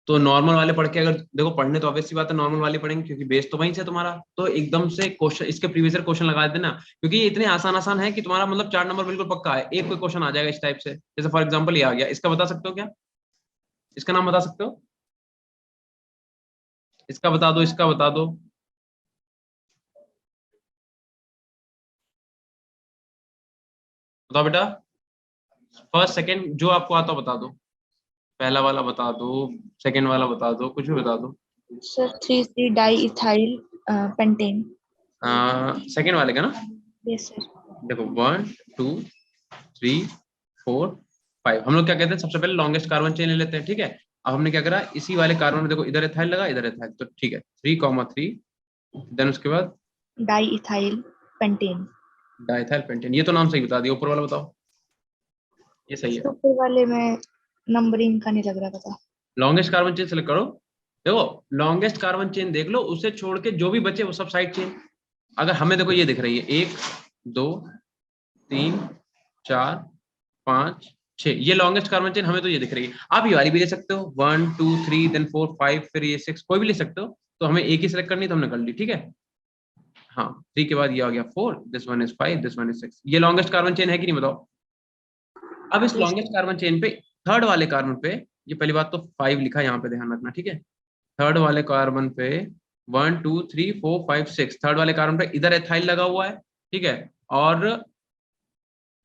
तो नॉर्मल वाले पढ़ के, अगर देखो पढ़ने तो ऑब्वियस सी बात है नॉर्मल वाले पढ़ेंगे, क्योंकि बेस तो वहीं से तुम्हारा, तो एकदम से क्वेश्चन इसके प्रीवियस क्वेश्चन लगा देना, क्योंकि ये इतने आसान आसान है कि तुम्हारा मतलब 4 नंबर बिल्कुल पक्का है, एक कोई क्वेश्चन आ जाएगा इस टाइप से। जैसे फॉर एग्जाम्पल ये आ गया, इसका बता सकते हो क्या, इसका नाम बता सकते हो? इसका बता दो, इसका बता दो। बताओ बेटा, फर्स्ट सेकंड जो आपको आता हो बता दो, पहला वाला बता दो, सेकंड वाला बता दो, कुछ भी बता दो। Sir 3,3 di ethyl pentane. Second वाले का ना, यस सर। देखो 1 2 3 4 5, हम लोग क्या कहते हैं, सबसे पहले लॉन्गेस्ट कार्बन चेन ले लेते हैं, ठीक है। अब हमने क्या करा, इसी वाले कार्बन में देखो इधर एथाइल लगा, इधर एथाइल, तो ठीक है 3,3, देन उसके बाद di ethyl pentane. Diethyl pentane, ये तो नाम सही बता दिया, ऊपर वाला बताओ। ये सही है। ऊपर वाले में नंबरिंग का नहीं लग रहा पता। लॉन्गेस्ट कार्बन चेन सेलेक्ट करो। देखो लॉन्गेस्ट कार्बन चेन देख लो, उसे छोड़ के जो भी बचे वो सब साइड चेन। अगर हमें देखो ये दिख रही है 1 2 3 4 5 6, ये लॉन्गेस्ट कार्बन चेन हमें तो ये दिख रही है। आप ये वाली भी ले सकते हो, 1 2 3 देन 4 5, फिर ये 6, कोई भी ले सकते हो। तो हमें एक ही सिलेक्ट करनी, तो हमने कर ली, ठीक है। हाँ, 3 के बाद ये आ गया 4, this one is 5, this one is 6, ये लॉन्गेस्ट कार्बन चेन है कि नहीं बताओ। अब इस यस लॉन्गेस्ट कार्बन चेन पे, थर्ड वाले कार्बन पे, ये पहली बात तो 5 लिखा है यहाँ पे, ध्यान रखना, ठीक है। थर्ड वाले कार्बन पे 1 2 3 4 5 6, थर्ड वाले कार्बन पे इधर एथाइल लगा हुआ है, ठीक है। और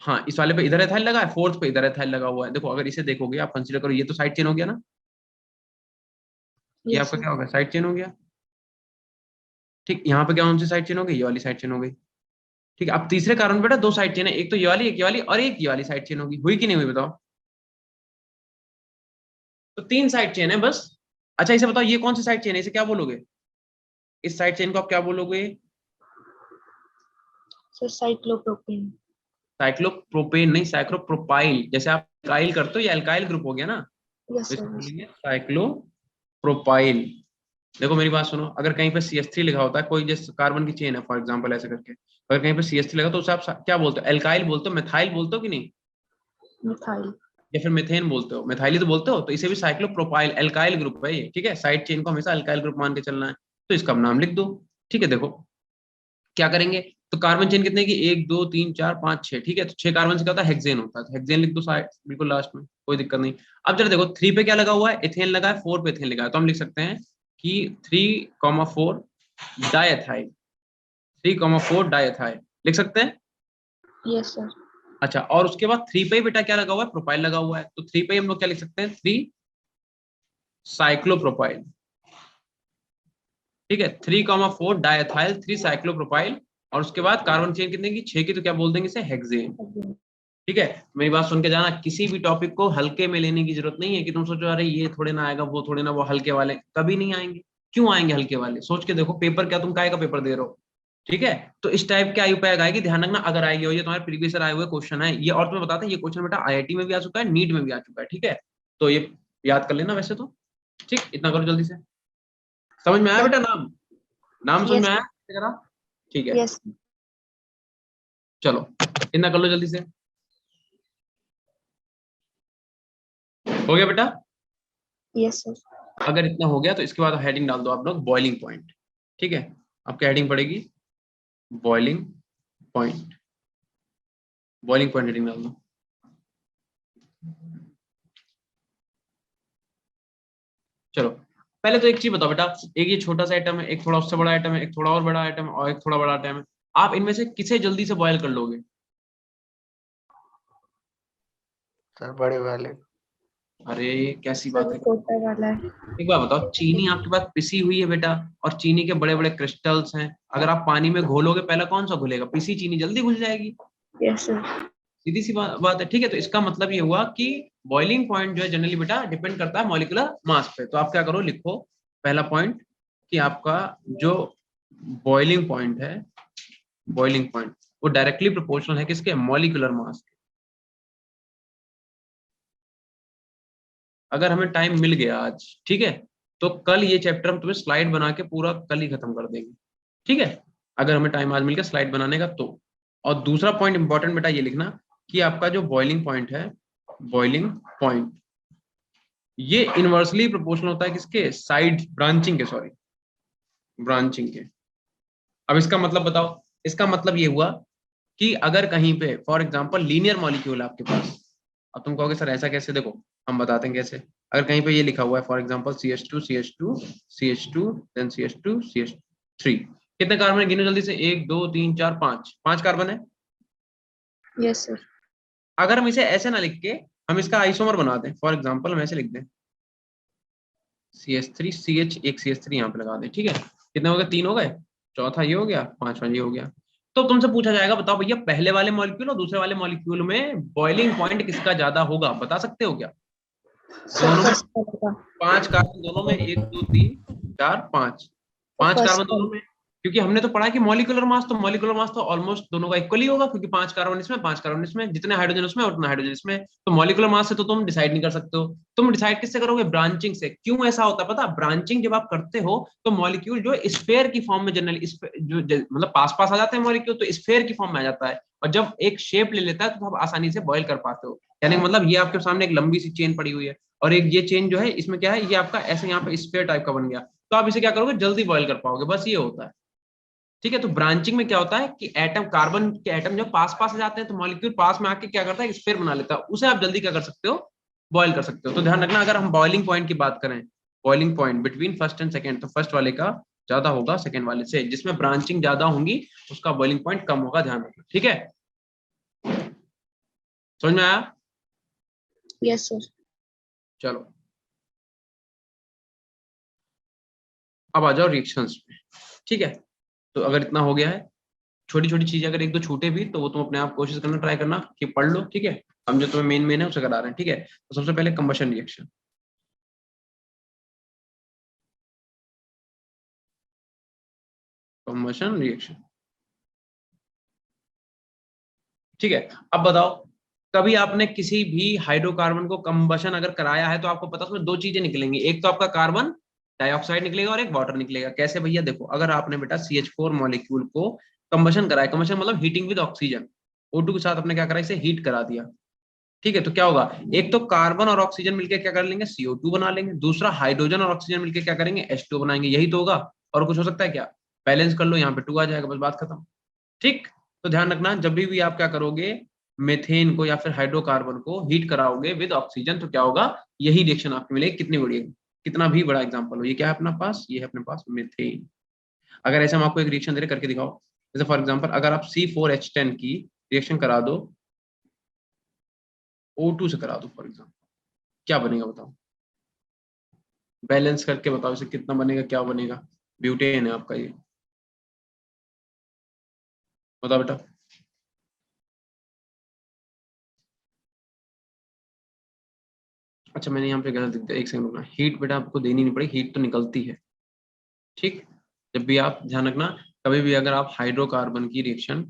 हाँ, इस वाले पे इधर एथाइल लगा है, फोर्थ पे इधर एथाइल लगा हुआ है। देखो अगर इसे देखोगे आप, कंसीडर करो, ये तो साइड चेन हो गया ना, ये यस आपका सर। क्या हो गया, साइड चेन हो गया। ठीक, यहाँ पे क्या कौन सी साइड चेन हो गई, ये वाली साइड चेन हो गई। ठीक है, अब तीसरे कार्बन पे बेटा 2 साइड चेन है, एक तो ये वाली, एक ये वाली, और एक ये वाली साइड चेन होगी, हुई कि नहीं हुई बताओ। तो 3 साइड चेन है बस। अच्छा इसे बताओ, ये कौन सी साइड चेन है, इसे क्या बोलोगे, इस साइड चेन को आप क्या बोलोगे? Sir cyclopropane. साइक्लोप्रोपेन नहीं, साइक्लोप्रोपाइल, जैसे आप एल्काइल करते हो, ये एल्काइल ग्रुप हो गया ना, यस तो इसको सर। बोलेंगे साइक्लोप्रोपाइल। देखो मेरी बात सुनो, अगर कहीं पे CH3 लिखा होता है, कोई जैसे कार्बन की चेन है फॉर एग्जांपल ऐसे करके, अगर कहीं पे CH3 लगा तो उसे आप क्या बोलते हो, एल्काइल बोलते हो, मिथाइल बोलते हो कि नहीं, मिथाइल। या फिर मिथेन बोलते हो, मिथाइल ही तो बोलते हो। तो इसे भी साइक्लोप्रोपाइल एल्काइल ग्रुप है ये, ठीक है, साइड चेन को हमेशा एल्काइल ग्रुप मान के चलना है, तो इसका नाम लिख दो। ठीक है, देखो क्या करेंगे, तो कार्बन चेन कितने की, 1 2 3 4 5 6, ठीक है, तो 6 कार्बन से क्या होता है, हेक्सेन होता है, तो हेक्सेन लिख दो साइड बिल्कुल लास्ट में, कोई दिक्कत नहीं। अब जरा देखो 3 पे क्या लगा हुआ है, एथेन लगा है, 4 पे एथेन लगा है, तो हम लिख सकते हैं कि 3,4 डायथाइल, 3,4 डायथाइल लिख सकते हैं। Yes sir. अच्छा, और उसके बाद 3 पे बेटा क्या लगा हुआ है, प्रोपाइल लगा हुआ है, तो 3 पे हम लोग क्या लिख सकते हैं, 3 साइक्लोप्रोपाइल, ठीक है, 3,4 डायथाइल 3 साइक्लोप्रोपाइल, और उसके बाद कार्बन चेन कितने की, 6 की, तो क्या बोल देंगे इसे, हेक्सेन। ठीक है, मेरी बात सुन के जाना, किसी भी टॉपिक को हल्के में लेने की जरूरत नहीं है कि तुम सोचो अरे ये थोड़े ना आएगा, वो थोड़े ना, वो हल्के वाले कभी नहीं आएंगे। क्यों आएंगे हल्के वाले, सोच के देखो, पेपर क्या तुम काय का पेपर दे रहे हो। ठीक है, तो इस टाइप के आयुपाय आएगी, ध्यान रखना, अगर आएगी हो, ये तुम्हारे प्रीवियस ईयर आए हुए क्वेश्चन है ये, और तुम्हें बताता है ये क्वेश्चन बेटा आईआईटी में भी आ चुका है, नीट में भी आ चुका है। ठीक है, तो ये याद कर लेना वैसे तो। ठीक, इतना करो जल्दी से। समझ में आया बेटा, नाम नाम समझ में यस आया कैसे करा? ठीक है, यस चलो इतना कर लो जल्दी से। हो गया बेटा? Yes sir. अगर इतना हो गया तो इसके बाद हेडिंग डाल दो आप लोग बॉइलिंग पॉइंट। ठीक है, आपकी हेडिंग पड़ेगी boiling point. Boiling point heading डाल दो। चलो पहले तो एक चीज बताओ बेटा, एक ये छोटा सा आइटम है, एक थोड़ा उससे बड़ा आइटम है, एक थोड़ा और बड़ा आइटम है, और एक थोड़ा बड़ा आइटम है। आप इनमें से किसे जल्दी से बॉयल कर लोगे? सर बड़े वाले। अरे कैसी बात सर है। छोटा वाला है। एक बात बताओ, चीनी आपके पास पिसी हुई है बेटा, और चीनी के बड़े बड़े क्रिस्टल्स हैं, अगर आप पानी में घोलोगे पहला कौन सा घुलेगा? पिसी चीनी जल्दी घुल जाएगी, यस सर। सीधी सी बात है। ठीक है, तो इसका मतलब ये हुआ कि बॉइलिंग पॉइंट जो है जनरली बेटा डिपेंड करता है मॉलिक्यूलर मास पे। तो आप क्या करो, लिखो पहला पॉइंट कि आपका जो बॉइलिंग पॉइंट है, बॉइलिंग पॉइंट वो डायरेक्टली प्रोपोर्शनल है किसके, मॉलिक्यूलर मास के। अगर हमें टाइम मिल गया आज, ठीक है, तो कल ये चैप्टर हम तुम्हें स्लाइड बना के पूरा कल ही खत्म कर देंगे। ठीक है, अगर हमें टाइम आज मिल गया स्लाइड बनाने का तो। और दूसरा पॉइंट इंपॉर्टेंट बेटा ये लिखना कि आपका जो बॉइलिंग पॉइंट है, बॉइलिंग पॉइंट ये इनवर्सली प्रोपोर्शनल होता है किसके, साइड ब्रांचिंग के, सॉरी ब्रांचिंग के। अब इसका मतलब बताओ, इसका मतलब ये हुआ कि अगर कहीं पे फॉर एग्जांपल लीनियर मॉलिक्यूल आपके पास, अब तुम कहोगे सर ऐसा कैसे, देखो हम बताते हैं कैसे। अगर कहीं पे ये लिखा हुआ है for example CH2 CH2 CH2 then CH2 CH3, कितने कार्बन है गिनो जल्दी से, 1 2 3 4 5, 5 कार्बन है। Yes sir. अगर हम इसे ऐसे ना लिख के हम इसका आइसोमर बना दें, फॉर एग्जांपल हम ऐसे लिख दें CH3 CH, एक CH3 यहाँ पे लगा दें। ठीक है, कितने हो गए, 3 हो गए, चौथा ये हो गया, पांचवा ये हो गया। तो तुमसे पूछा जाएगा बताओ भैया पहले वाले मॉलिक्यूल और दूसरे वाले मॉलिक्यूल में बॉइलिंग पॉइंट किसका ज्यादा होगा, बता सकते हो क्या? सर दोनों में फर्स्ट वाला। 5 कार्बन, दोनों में 1 2 3 4 5, 5 फर्स्ट कार्बन दोनों वाला। में। क्योंकि हमने तो पढ़ा कि मॉलिक्यूलर मास, तो मॉलिक्यूलर मास तो ऑलमोस्ट दोनों का इक्वली होगा, क्योंकि 5 कार्बन इसमें 5 कार्बन इसमें, जितने हाइड्रोजन उसमें उतना हाइड्रोजन इसमें। तो मॉलिक्यूलर मास से तो तुम डिसाइड नहीं कर सकते हो, तुम डिसाइड किससे करोगे, ब्रांचिंग से। क्यों ऐसा होता है पता, ब्रांचिंग जब आप करते हो तो मॉलिक्यूल जो स्फेयर की फॉर्म में जनरली मतलब पास पास आ जाते हैं मॉलिक्यूल, तो स्फेयर की फॉर्म में आ जाता है, और जब एक शेप ले लेता है तो आप आसानी से बॉयल कर पाते हो। यानी मतलब ये आपके सामने एक लंबी सी चेन पड़ी हुई है, और एक ये चेन जो है इसमें क्या है, ये आपका ऐसे यहाँ पे स्फेयर टाइप का बन गया, तो आप इसे क्या करोगे, जल्दी बॉयल कर पाओगे, बस ये होता है। ठीक है, तो ब्रांचिंग में क्या होता है कि एटम, कार्बन के एटम जब पास पास आ जाते हैं तो मॉलिक्यूल पास में आके क्या करता है, स्फीयर बना लेता है, उसे आप जल्दी क्या कर सकते हो, बॉयल कर सकते हो। तो ध्यान रखना, अगर हम बॉइलिंग पॉइंट की बात करें, boiling point between first and second, तो फर्स्ट वाले का ज्यादा होगा सेकंड वाले से, जिसमें ब्रांचिंग ज्यादा होंगी उसका बॉइलिंग पॉइंट कम होगा, ध्यान रखना। ठीक है, समझ में आया? Yes sir. चलो अब आ जाओ रिएक्शंस पे। ठीक है, तो अगर इतना हो गया है, छोटी छोटी चीजें अगर एक दो छूटे भी तो वो तुम अपने आप कोशिश करना, ट्राई करना कि पढ़ लो। ठीक है, हम जो तुम्हें मेन है उसे करा रहे हैं। ठीक है, तो सबसे पहले कंबशन रिएक्शन। कंबशन रिएक्शन, ठीक है। अब बताओ, कभी आपने किसी भी हाइड्रोकार्बन को कंबशन अगर कराया है तो आपको पता है उसमें दो चीजें निकलेंगी, एक तो आपका कार्बन डाइऑक्साइड निकलेगा और एक वाटर निकलेगा। कैसे भैया, देखो अगर आपने बेटा CH4 मॉलिक्यूल को कंबशन कराया, कंबशन मतलब हीटिंग विद ऑक्सीजन, O2 के साथ आपने क्या करा, इसे हीट करा दिया। ठीक है, तो क्या होगा, एक तो कार्बन और ऑक्सीजन मिलकर क्या कर लेंगे, CO2 बना लेंगे, दूसरा हाइड्रोजन और ऑक्सीजन मिलकर क्या करेंगे, H2 बनाएंगे। यही तो होगा, और कुछ हो सकता है क्या? बैलेंस कर लो, यहाँ पे 2 आ जाएगा, बस बात खत्म। ठीक, तो ध्यान रखना जब भी आप क्या करोगे, मेथेन को या फिर हाइड्रोकार्बन को हीट कराओगे विद ऑक्सीजन, तो क्या होगा, यही रिएक्शन आपको मिलेगी। कितनी बड़ी, कितना भी बड़ा एग्जांपल हो, ये क्या है अपना पास, ये है अपने पास मेथेन। अगर ऐसे हम आपको एक रिएक्शन दे रहे, करके दिखाओ, जैसे फॉर एग्जांपल अगर आप C4H10 की रिएक्शन करा दो O2 से, करा दो फॉर एग्जांपल, क्या बनेगा बताओ, बैलेंस करके बताओ इसे, कितना बनेगा, क्या बनेगा? ब्यूटेन है आपका ये। बताओ बेटा। अच्छा मैंने यहाँ पे गलत लिख दिया, एक सेकंड रुकना। हीट बेटा आपको देनी नहीं पड़ेगी, हीट तो निकलती है, ठीक। जब भी आप ध्यान रखना, कभी भी अगर आप हाइड्रोकार्बन की रिएक्शन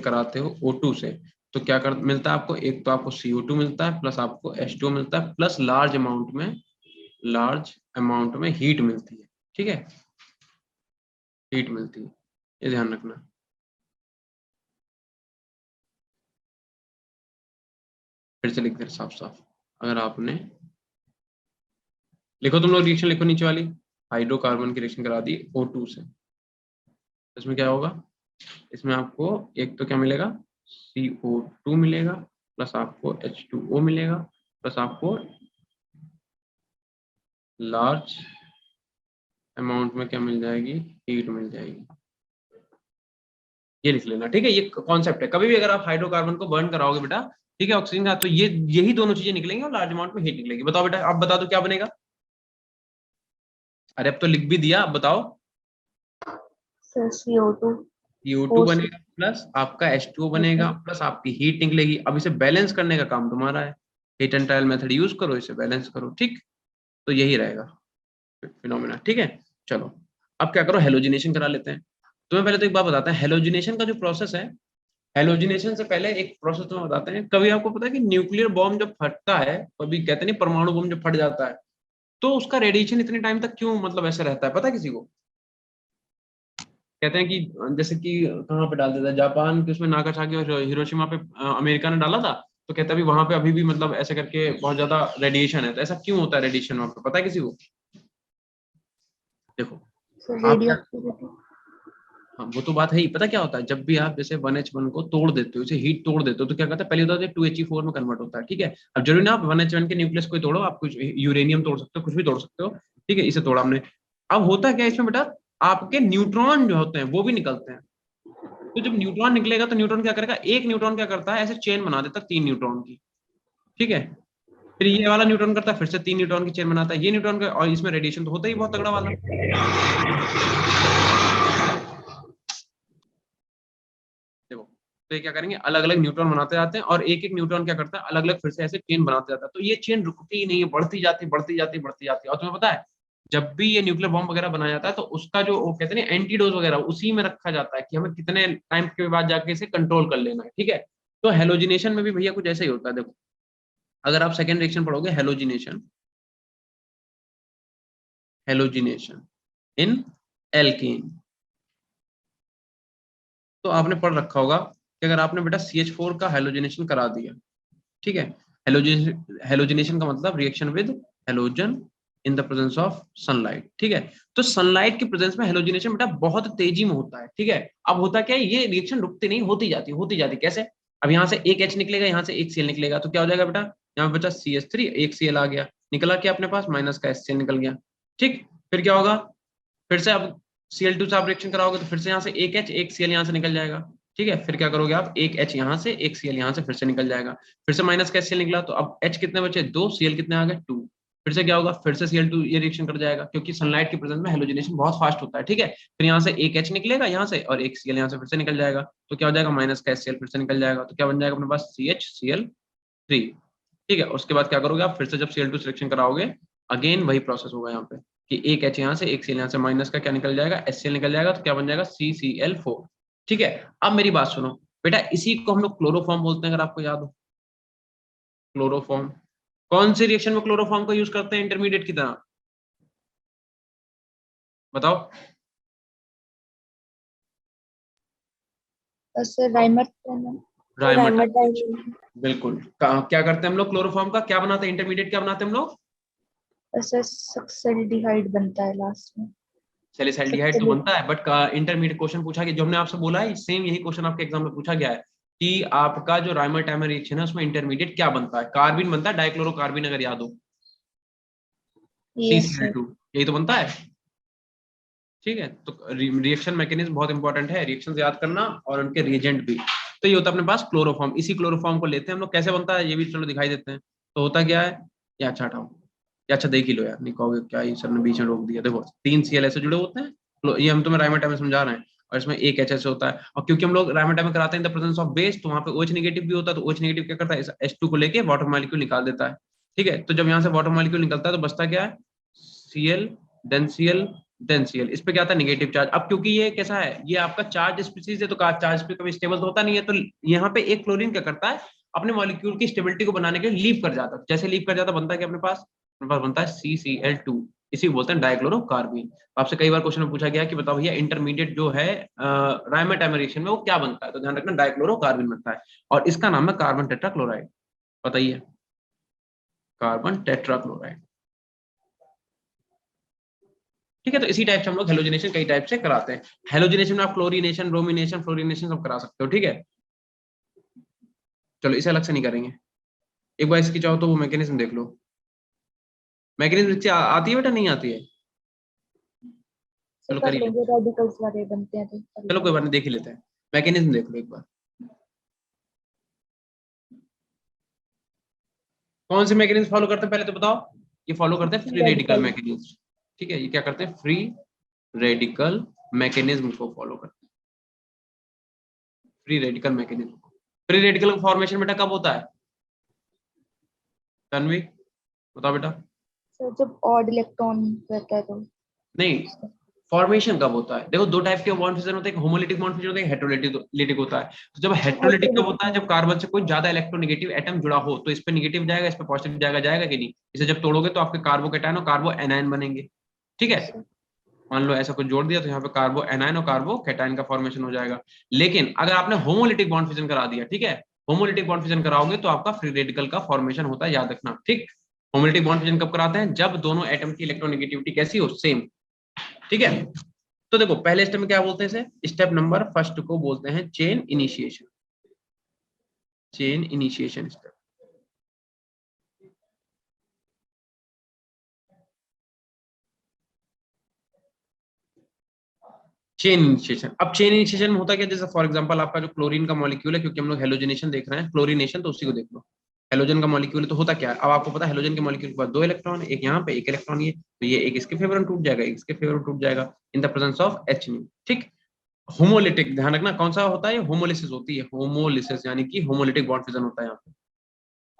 कराते हो O2 से, तो क्या कर मिलता है आपको, एक तो आपको CO2 मिलता है, प्लस आपको H2O मिलता है, प्लस लार्ज अमाउंट में हीट मिलती है, ठीक है, हीट मिलती है, ये ध्यान रखना। फिर से लिख दे साफ साफ, अगर आपने लिखो, तुम लोग रिएक्शन लिखो नीचे वाली, हाइड्रोकार्बन की रिएक्शन करा दी O2 से, इसमें क्या होगा, इसमें आपको एक तो क्या मिलेगा, CO2 मिलेगा, प्लस आपको H2O मिलेगा, प्लस आपको लार्ज अमाउंट में क्या मिल जाएगी, हीट मिल जाएगी। ये लिख लेना, ठीक है, ये कॉन्सेप्ट है। कभी भी अगर आप हाइड्रोकार्बन को बर्न कराओगे बेटा, ठीक है, ऑक्सीजन का, तो ये यही दोनों चीजें निकलेंगी और लार्ज अमाउंट में हीट निकलेगी। बताओ बेटा, आप बता दो क्या बनेगा। अरे अब तो लिख भी दिया, अब बताओ। सर CO2 CO2 बनेगा, प्लस आपका H2O बनेगा, प्लस आपकी हीट निकलेगी। अब इसे बैलेंस करने का काम तुम्हारा है, heat and trial method use करो, इसे बैलेंस करो, ठीक। तो यही रहेगा फिनोमेना, ठीक है। चलो अब क्या करो, हेलोजिनेशन करा लेते हैं। तुम्हें पहले तो एक बात बताते हैं, हेलोजिनेशन का जो प्रोसेस है, हेलोजिनेशन से पहले एक प्रोसेस तुम्हें बताते हैं। कभी आपको पता है कि न्यूक्लियर बॉम्ब जब फटता है, कभी कहते नहीं परमाणु बम जब फट जाता है, तो उसका रेडिएशन इतने टाइम तक क्यों मतलब ऐसे रहता है, पता है किसी को। कहते हैं कि जैसे कि कहाँ पे डाल देता है, जापान के उसमें नागासाकी और हिरोशिमा पे अमेरिका ने डाला था, तो कहता है अभी वहां पे अभी भी मतलब ऐसे करके बहुत ज्यादा रेडिएशन है। तो ऐसा क्यों होता है रेडिएशन वहां पे, पता है किसी को। देखो सर आप रेडियो क्या, एक्टिविटी। हाँ वो तो बात है ही। पता क्या होता है, जब भी आप जैसे 1H1 को तोड़ देते हो, इसे हीट तोड़ देते हो, तो क्या कहता है, पहले होता है 2He4 में कन्वर्ट होता है, ठीक है। अब जरूरी ना आप 1H1 के न्यूक्लियस को ही तोड़ो, आप कुछ यूरेनियम तोड़ सकते हो, कुछ भी तोड़ सकते हो, ठीक है, इसे तोड़ा हमने। अब होता क्या है इसमें बेटा, आपके न्यूट्रॉन जो होते हैं वो भी निकलते हैं। तो जब न्यूट्रॉन निकलेगा तो न्यूट्रॉन क्या करेगा, एक न्यूट्रॉन क्या करता है, ऐसे चेन बना देता है 3 न्यूट्रॉन की, ठीक है। फिर ये वाला न्यूट्रॉन करता है, फिर से 3 न्यूट्रॉन की चेन बनाता है, ये न्यूट्रॉन का, और इसमें रेडिएशन तो होता ही बहुत तगड़ा वाला। देखो, तो ये क्या करेंगे, अलग अलग न्यूट्रॉन बनाते जाते हैं, और एक एक न्यूट्रॉन क्या करता है, अलग अलग फिर से ऐसे चेन बनाते जाता है। तो ये चेन रुकती ही नहीं है, बढ़ती जाती बढ़ती जाती बढ़ती जाती है। और तुम्हें पता है, जब भी ये न्यूक्लियर बॉम्ब वगैरह बनाया जाता है, तो उसका जो वो कहते हैं एंटीडोज वगैरह, उसी में रखा जाता है कि हमें कितने टाइम के बाद जाके इसे कंट्रोल कर लेना है, ठीक है। तो हेलोजिनेशन में भी भैया कुछ ऐसा ही होता है। देखो अगर आप सेकेंड रिएक्शन पढ़ोगे, हेलोजिनेशन, हेलोजिनेशन इन एल्कीन, तो आपने पढ़ रखा होगा कि अगर आपने बेटा CH4 का हेलोजिनेशन करा दिया, ठीक है, हेलोजिनेशन का मतलब reaction with halogen in the presence of sunlight, ठीक है। तो सनलाइट के प्रेजेंस में हेलोजिनेशन बेटा बहुत तेजी में होता है, ठीक है। अब होता क्या है, ये रिएक्शन रुकती नहीं, होती जाती कैसे। अब यहाँ से एक H निकलेगा, यहाँ से एक Cl निकलेगा, तो क्या हो जाएगा बेटा, यहाँ पे बचा CH3, एक Cl आ गया, निकला क्या अपने पास, माइनस का HCl निकल गया, ठीक। फिर क्या होगा, फिर से अब Cl2 से आप रिएक्शन कराओगे, तो फिर से यहाँ से एक H एक Cl यहाँ से निकल जाएगा, ठीक है। फिर क्या करोगे आप, एक H यहाँ से एक Cl यहाँ से फिर से निकल जाएगा, फिर से माइनस का Cl निकला, तो अब H कितने बचे, 2, Cl कितने आ गए, 2। फिर से क्या होगा, फिर से Cl2 ये रिएक्शन कर जाएगा, क्योंकि सनलाइट के प्रेजेंस में हेलोजिनेशन बहुत फास्ट होता है, ठीक है। फिर यहाँ से एक H निकलेगा यहाँ से, और एक Cl यहाँ से फिर से निकल जाएगा, तो क्या हो जाएगा, माइनस का Cl फिर से निकल जाएगा, तो क्या बन जाएगा अपने पास, CHCl3, ठीक है। उसके बाद क्या करोगे आप, फिर से जब Cl2 सिलेक्शन कराओगे, अगेन वही प्रोसेस होगा यहाँ पे कि एक H यहाँ से एक Cl यहाँ से, माइनस का क्या निकल जाएगा, HCl निकल जाएगा, तो क्या बन जाएगा, CCl4, ठीक है। अब मेरी बात सुनो बेटा, इसी को हम लोग क्लोरोफॉर्म बोलते हैं, अगर आपको याद हो। क्लोरोफॉर्म, कौन सी रिएक्शन में क्लोरोफॉर्म को यूज करते हैं इंटरमीडिएट की तरह, बताओ। Sir Rymer Rymer, Rymer dilution. बिल्कुल। क्या करते हैं हम लोग, क्लोरोफॉर्म का क्या बनाते हैं, इंटरमीडिएट क्या बनाते हैं हम लोग, सर सक्सेल्डिहाइड बनता है लास्ट में। सैलिसाइल्डिहाइड तो बनता है, बट इंटरमीडिएट क्वेश्चन पूछा गया, जो हमने आपसे बोला है सेम यही क्वेश्चन आपके एग्जाम में पूछा गया है कि आपका जो राइमर टाइमर रिएक्शन है उसमें इंटरमीडिएट क्या बनता है, कार्बिन बनता है, डाइक्लोरोकार्बिन, अगर याद हो, यस सर। CCl2, यही तो बनता है, ठीक है। तो रिएक्शन मैकेनिज्म बहुत इंपॉर्टेंट है, रिएक्शन याद करना और उनके रिएजेंट भी। तो ये होता है अपने पास क्लोरोफॉर्म, इसी क्लोरोफॉर्म को लेते हैं हम लोग, कैसे बनता है ये भी चलो दिखाई देते हैं। तो होता क्या है, ये अच्छा हटाओ, या अच्छा देख ही लो यार, नहीं कहोगे क्या ये सर ने बीच में रोक दिया। देखो 3 Cl ऐसे जुड़े होते हैं, ये हम तुम्हें राइमेटा में समझा रहे हैं, और इसमें एक H होता है। और क्योंकि हम लोग राइमेटा में कराते हैं in the presence of base, तो वहां पे OH नेगेटिव भी होता है, तो OH नेगेटिव क्या करता है, इस H2 को लेके वाटर मॉलिक्यूल निकाल देता है। ठीक है, तो जब यहाँ से वाटर मॉलिक्यूल निकलता है तो बचता क्या है, Cl then Cl then Cl। इस पे क्या आता है, नेगेटिव चार्ज। अब क्योंकि ये कैसा है, ये आपका चार्ज स्पीसीज है, तो चार्ज पे कभी स्टेबल तो होता नहीं है, तो यहाँ पे एक क्लोरीन क्या करता है, अपने मॉलिक्यूल की स्टेबिलिटी को बनाने के लिए लीव कर जाता है। जैसे लीव कर जाता बनता है कि अपने पास बनता है CCl2, इसी को बोलते हैं डाइक्लोरोकार्बीन। आपसे कई बार क्वेश्चन में पूछा गया कि बताओ भैया इंटरमीडिएट जो है राइमेटाइमरेशन में वो क्या बनता है, तो ध्यान रखना डाइक्लोरोकार्बीन बनता है, और इसका नाम है कार्बन टेट्राक्लोराइड। बताइए, कार्बन टेट्राक्लोराइड। ठीक है, तो इसी टाइप से हम लोग हेलोजिनेशन कई टाइप से कराते हैं। हेलोजिनेशन में आप क्लोरीनेशन, ब्रोमिनेशन, फ्लोरीनेशन सब करा सकते हो। ठीक है, चलो इसे अलग से नहीं करेंगे, एक बार इसकी चाहो तो वो मैकेनिज्म देख लो। मैकेनिज्म आती है बेटा, नहीं आती है? सर चलो कर करिए, लेंगे, रेडिकल्स वाले बनते हैं तो कर चलो कोई लेंगे। बात नहीं, देख ही लेते हैं। मैकेनिज्म देख लो एक बार, कौन से मैकेनिज्म फॉलो करते हैं पहले तो बताओ। ये फॉलो करते हैं फ्री रेडिकल रेडिकल। मैकेनिज्म। ठीक है, ये क्या करते हैं, फ्री रेडिकल मैकेनिज्म को फॉलो करते हैं, फ्री रेडिकल मैकेनिज्म को। फ्री रेडिकल फॉर्मेशन बेटा कब होता है, तन्वी बताओ बेटा। सर जब ऑड इलेक्ट्रॉन रहता है तो। नहीं, फॉर्मेशन कब होता है, देखो दो टाइप के बॉन्ड फिजन होते हैं, एक होमोलिटिक बॉन्ड फिजन होता है, एक हेटेरोलिटिक होता है। तो जब हेटेरोलिटिक कब होता है, जब कार्बन से कोई ज्यादा इलेक्ट्रोनेगेटिव एटम जुड़ा हो, तो इस पे नेगेटिव जाएगा, इस पे पॉजिटिव जाएगा, जाएगा कि नहीं। इसे जब तोड़ोगे तो आपके कार्बोकेटायन और कार्बो एनायन बनेंगे। ठीक है, मान लो ऐसा कुछ जोड़ दिया तो यहाँ पे कार्बो एनायन और कार्बो कैटायन का फॉर्मेशन हो जाएगा। लेकिन अगर आपने होमोलिटिक बॉन्ड फिजन करा दिया, ठीक है, होमोलिटिक बॉन्ड फिजन कराओगे तो आपका फ्री रेडिकल का फॉर्मेशन होता है, याद रखना। ठीक, होमोलिटिक बॉन्ड फिजन कब कराते हैं, जब दोनों एटम की इलेक्ट्रोनेगेटिविटी कैसी हो, सेम। ठीक है, तो देखो पहले स्टेप में क्या बोलते हैं इसे, स्टेप नंबर फर्स्ट को बोलते हैं chain initiation. Chain initiation step. Chain initiation, अब चेन इनिशिएशन में होता क्या, जैसे फॉर एग्जांपल आपका जो क्लोरीन का मॉलिक्यूल है, क्योंकि हम लोग हेलोजनेशन देख रहे हैं, क्लोरीनेशन तो उसी को देख लो। हेलोजन का मॉलिक्यूल तो होता क्या है, अब आपको पता है हेलोजन के मॉलिक्यूल के पास 2 इलेक्ट्रॉन, एक यहाँ पे एक इलेक्ट्रॉन ये, तो ये एक इसके फेवर में टूट जाएगा, एक इसके फेवर में टूट जाएगा, in the presence of H new. ठीक, होमोलिटिक ध्यान रखना कौन सा होता है, होमोलिसिस होती है, होमोलिसिस यानी कि होमोलिटिक बॉन्ड फिजन होता है यहाँ पे,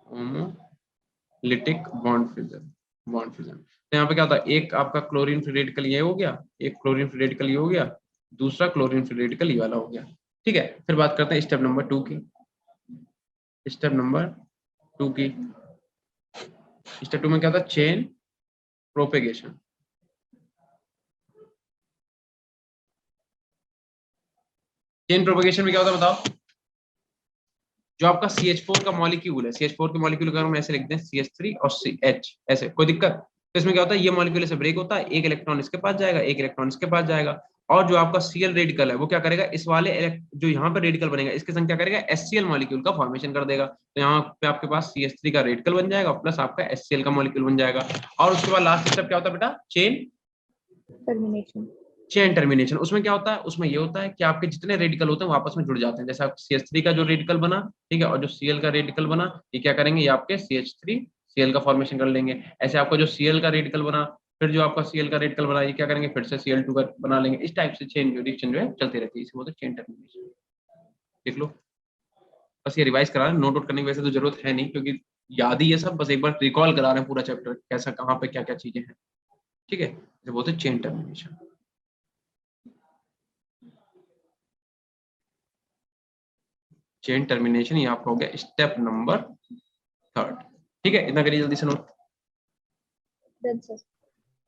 होमोलिटिक बॉन्ड फिजन। तो यहाँ पे क्या होता है, एक आपका क्लोरीन फ्री रेडिकल ये हो गया, एक क्लोरीन फ्री रेडिकल ये हो गया, दूसरा क्लोरीन फ्री रेडिकल ये वाला हो गया। ठीक है, फिर बात करते हैं स्टेप नंबर 2 की। स्टेप नंबर 2 की, स्टेप 2 में क्या था, चेन प्रोपेगेशन। चेन प्रोपेगेशन में क्या होता है बताओ, जो आपका CH4 का मॉलिक्यूल है, CH4 के मॉलिक्यूल का हम ऐसे लिखते हैं CH3 और CH, ऐसे कोई दिक्कत। तो इसमें क्या होता है, ये मॉलिक्यूल से ब्रेक होता है, एक इलेक्ट्रॉन इसके पास जाएगा, एक इलेक्ट्रॉन इसके पास जाएगा, और जो आपका Cl रेडिकल है वो क्या करेगा, इस वाले जो यहाँ पे रेडिकल बनेगा इसके संग क्या करेगा, HCl मॉलिक्यूल का फॉर्मेशन कर देगा। तो यहाँ पे आपके पास CH3 का रेडिकल बन जाएगा प्लस आपका HCl का मॉलिक्यूल बन जाएगा। और उसके बाद लास्ट स्टेप क्या होता है बेटा, चेन टर्मिनेशन। Chain termination. उसमें क्या होता है, उसमें ये होता है कि आपके जितने रेडिकल होते हैं वो आपस में जुड़ जाते हैं। जैसे आप CH3 का जो रेडिकल बना, ठीक है, और जो Cl का रेडिकल बना, ये क्या करेंगे, ये आपके CH3 Cl का फॉर्मेशन कर लेंगे। ऐसे आपका जो Cl का रेडिकल बना, फिर जो आपका Cl का रेडिकल बना, ये क्या करेंगे, फिर से Cl2 का बना लेंगे। इस टाइप से चेन रिएक्शन जो है चलती रहती है, इसे बोलते हैं चेन टर्मिनेशन। देख लो, बस ये रिवाइज करा रहे हैं, नोट आउट करने की वैसे तो जरूरत है नहीं, क्योंकि याद ही ये सब, बस एक बार रिकॉल करा रहे हैं पूरा चैप्टर कैसा, कहाँ पे क्या क्या चीजें हैं। ठीक है, इसे बोलते हैं चेन टर्मिनेशन। चेन टर्मिनेशन ये आपका हो गया स्टेप नंबर 3। ठीक है, इतना करिए जल्दी से नोट। Done sir.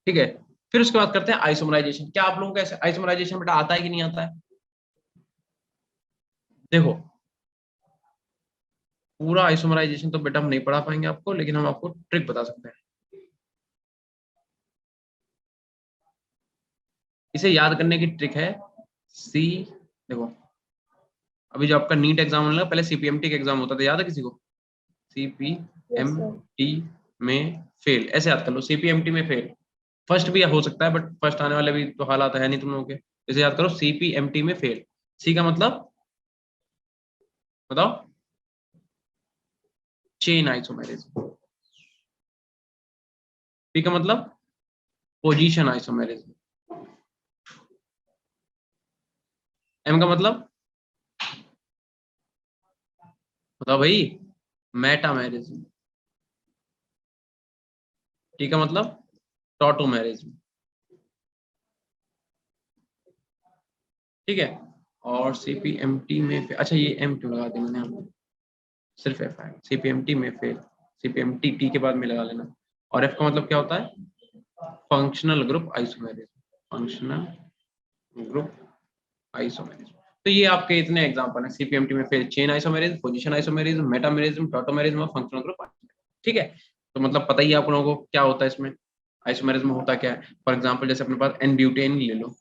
ठीक है, फिर उसके बाद करते हैं आइसोमराइजेशन। क्या आप लोगों को ऐसे आइसोमराइजेशन बेटा आता है कि नहीं आता है? देखो, पूरा आइसोमराइजेशन तो बेटा हम नहीं पढ़ा पाएंगे आपको, लेकिन हम आपको ट्रिक बता सकते हैं। इसे याद करने की ट्रिक है, सी, देखो अभी जो आपका नीट एग्जाम होने लगा, पहले CPMT का एग्जाम होता था, याद है किसी को? Yes sir. CPMT में फेल, ऐसे याद कर लो, CPMT में फेल। फर्स्ट भी हो सकता है, बट फर्स्ट आने वाले भी तो हालात है नहीं तुम लोगों के, इसे याद करो, CPMT में फेल। सी का मतलब बताओ, चेन आइसोमेरिज्म। पी का मतलब पोजीशन आइसोमेरिज्म, एम का मतलब बताओ भाई, मेटामेरिज्म, टी का मतलब टॉटोमेरिज्म, ठीक है। और सीपीएमटी में अच्छा ये एम क्यों लगा दी मैंने यहाँ पे, सिर्फ एफ है, सीपीएमटी में फेल, सीपीएमटी टी के बाद में लगा लेना। और एफ का मतलब क्या होता है, functional group isomerism, functional group isomerism. तो ये आपके इतने एग्जांपल हैं, सीपीएमटी में fail chain isomerism, position isomerism, metamerism, tautomerism और फंक्शनल ग्रुप, ठीक है। तो मतलब पता ही है आप लोगों को क्या होता है इसमें, आइसोमेरिज्म होता क्या है। फॉर एग्जांपल जैसे अपने पास एन ब्यूटेन ले लो,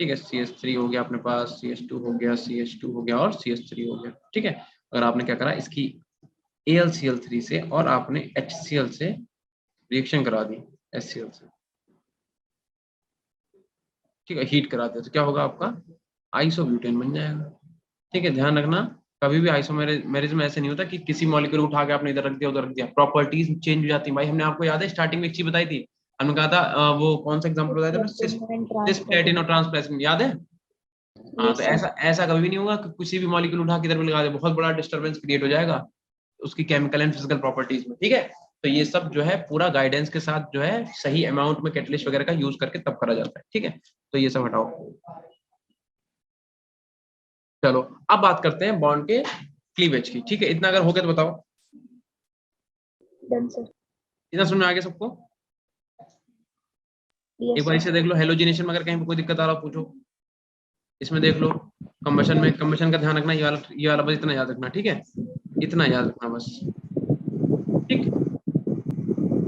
ठीक है, CH3 हो गया अपने पास, CH2 हो गया, CH2 हो गया और CH3 हो गया, ठीक है। अगर आपने क्या करा, इसकी AlCl3 से और आपने HCl से रिएक्शन करा दी, HCl से, ठीक है, हीट करा दिया, तो क्या होगा आपका आइसोब्यूटेन बन जाएगा, ठीक है। ध्यान रखना, कभी भी आइसोमेरिज में ऐसे नहीं होता कि किसी मॉलिक्यूल उठा के आपने इधर रख दिया उधर रख दिया, प्रॉपर्टीज चेंज हो जाती है भाई। हमने आपको याद है स्टार्टिंग में एक चीज बताई थी, हमने कहा था वो कौन सा एग्जांपल बताया था, सिस प्लेटिन और ट्रांसप्लेटिन, याद है। हाँ, तो ऐसा ऐसा कभी भी नहीं होगा कि किसी भी मॉलिक्यूल उठा के इधर में लगा दे, बहुत बड़ा डिस्टर्बेंस क्रिएट हो जाएगा उसकी केमिकल एंड फिजिकल प्रॉपर्टीज में, ठीक है। तो ये सब जो है पूरा गाइडेंस के साथ जो है सही अमाउंट में कैटलिस्ट वगैरह का यूज करके तब करा जाता है, ठीक है। तो ये सब हटाओ। चलो अब बात करते हैं बॉन्ड के क्लीवेज की, ठीक है। इतना अगर हो गया तो बताओ, डन सर। इतना सुनने आ गया सबको। एक यस बार सर। इसे देख लो, हेलोजिनेशन में अगर कहीं पे कोई दिक्कत आ रहा हो पूछो। इसमें देख लो, कंबशन में, कंबशन का ध्यान रखना, ये वाला बस इतना याद रखना, ठीक है, इतना याद रखना बस, ठीक।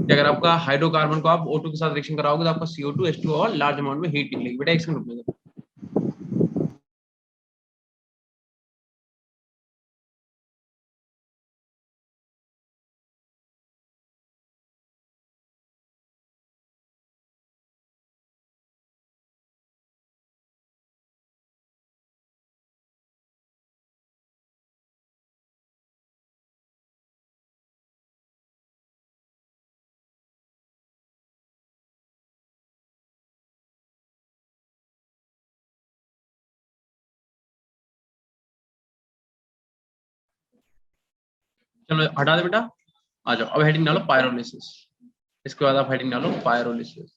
कि अगर आपका हाइड्रोकार्बन को आप O2 के साथ रिएक्शन कराओगे तो आपका CO2 H2 और लार्ज अमाउंट में हीट निकलेगी। बेटा एक सेकंड रुकना जरा। चलो हटा दे बेटा, आ जाओ। अब हेडिंग डालो पायरोलिसिस, इसके बाद आप हेडिंग डालो पायरोलिसिस,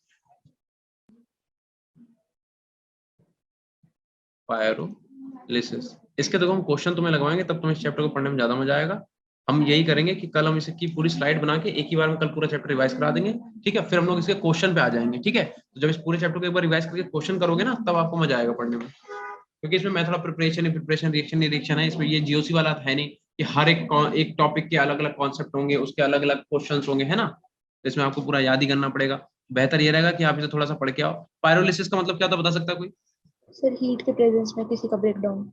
पायरोलिसिस। इसके देखो हम क्वेश्चन तुम्हें लगवाएंगे तब तुम्हें इस चैप्टर को पढ़ने में ज्यादा मजा आएगा। हम यही करेंगे कि कल हम इसकी पूरी स्लाइड बना के एक ही बार में कल पूरा चैप्टर रिवाइज करा देंगे, ठीक है। फिर हम लोग इसके क्वेश्चन पे आ जाएंगे, ठीक है। तो जब इस पूरे चैप्टर को एक बार रिवाइज करके क्वेश्चन करोगे ना, तब आपको मजा आएगा पढ़ने में, क्योंकि इसमें मैं थोड़ा प्रिपरेशन प्रिपरेशन रिएक्शन रिएक्शन है इसमें। ये जीओसी वाला है नहीं कि हर एक टॉपिक के अलग अलग कॉन्सेप्ट होंगे, उसके अलग अलग क्वेश्चंस होंगे, है ना। तो इसमें आपको पूरा याद ही करना पड़ेगा। बेहतर ये रहेगा कि आप इसे थोड़ा सा पढ़ के आओ। पायरोलिसिस का मतलब क्या होता है बता सकता है कोई? सर हीट के प्रेजेंस में किसी का ब्रेकडाउन।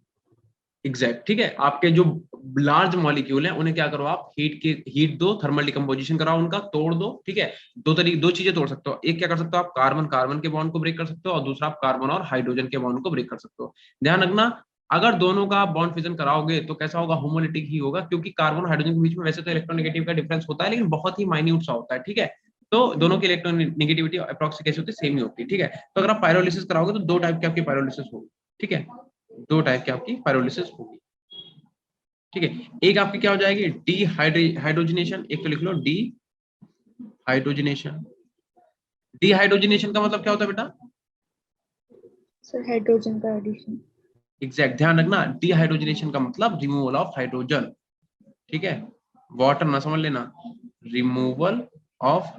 एग्जैक्ट, ठीक है। आपके जो लार्ज मॉलिक्यूल हैं उन्हें क्या करो आप, हीट दो, थर्मल डिकम्पोजिशन कराओ, उनका तोड़ दो, ठीक है। दो चीजें तोड़ सकते हो, एक क्या कर सकते हो आप, कार्बन कार्बन के बॉन्ड को ब्रेक कर सकते हो, और दूसरा आप कार्बन और हाइड्रोजन के बॉन्ड को ब्रेक कर सकते हो। ध्यान रखना, अगर दोनों का आप बॉन्ड फिजन कराओगे तो कैसा होगा, होमोलिटिक ही होगा, क्योंकि कार्बन और हाइड्रोजन के बीच में वैसे तो इलेक्ट्रोनेगेटिव का डिफरेंस होता है, लेकिन बहुत ही माइन्यूट सा होता है, ठीक है। तो दोनों की इलेक्ट्रोनेगेटिविटी अप्रॉक्स कैसी होती है, सेम ही होती है, ठीक है। तो अगर आप पायरोलिसिस कराओगे तो दो टाइप की आपकी पायरोलिसिस होगी, ठीक है, दो टाइप की आपकी पायरोलिसिस होगी, ठीक है। एक आपकी क्या हो जाएगी, डी हाइड्रोजनेशन, एक तो लिख लो डी हाइड्रोजनेशन। डी हाइड्रोजनेशन का मतलब क्या होता है बेटा? सर हाइड्रोजन का एडिशन। एग्जैक्ट, ध्यान रखना, डी हाइड्रोजनेशन का मतलब रिमूवल ऑफ हाइड्रोजन, ठीक है। वाटर ना समझ लेना, रिमूवल ऑफ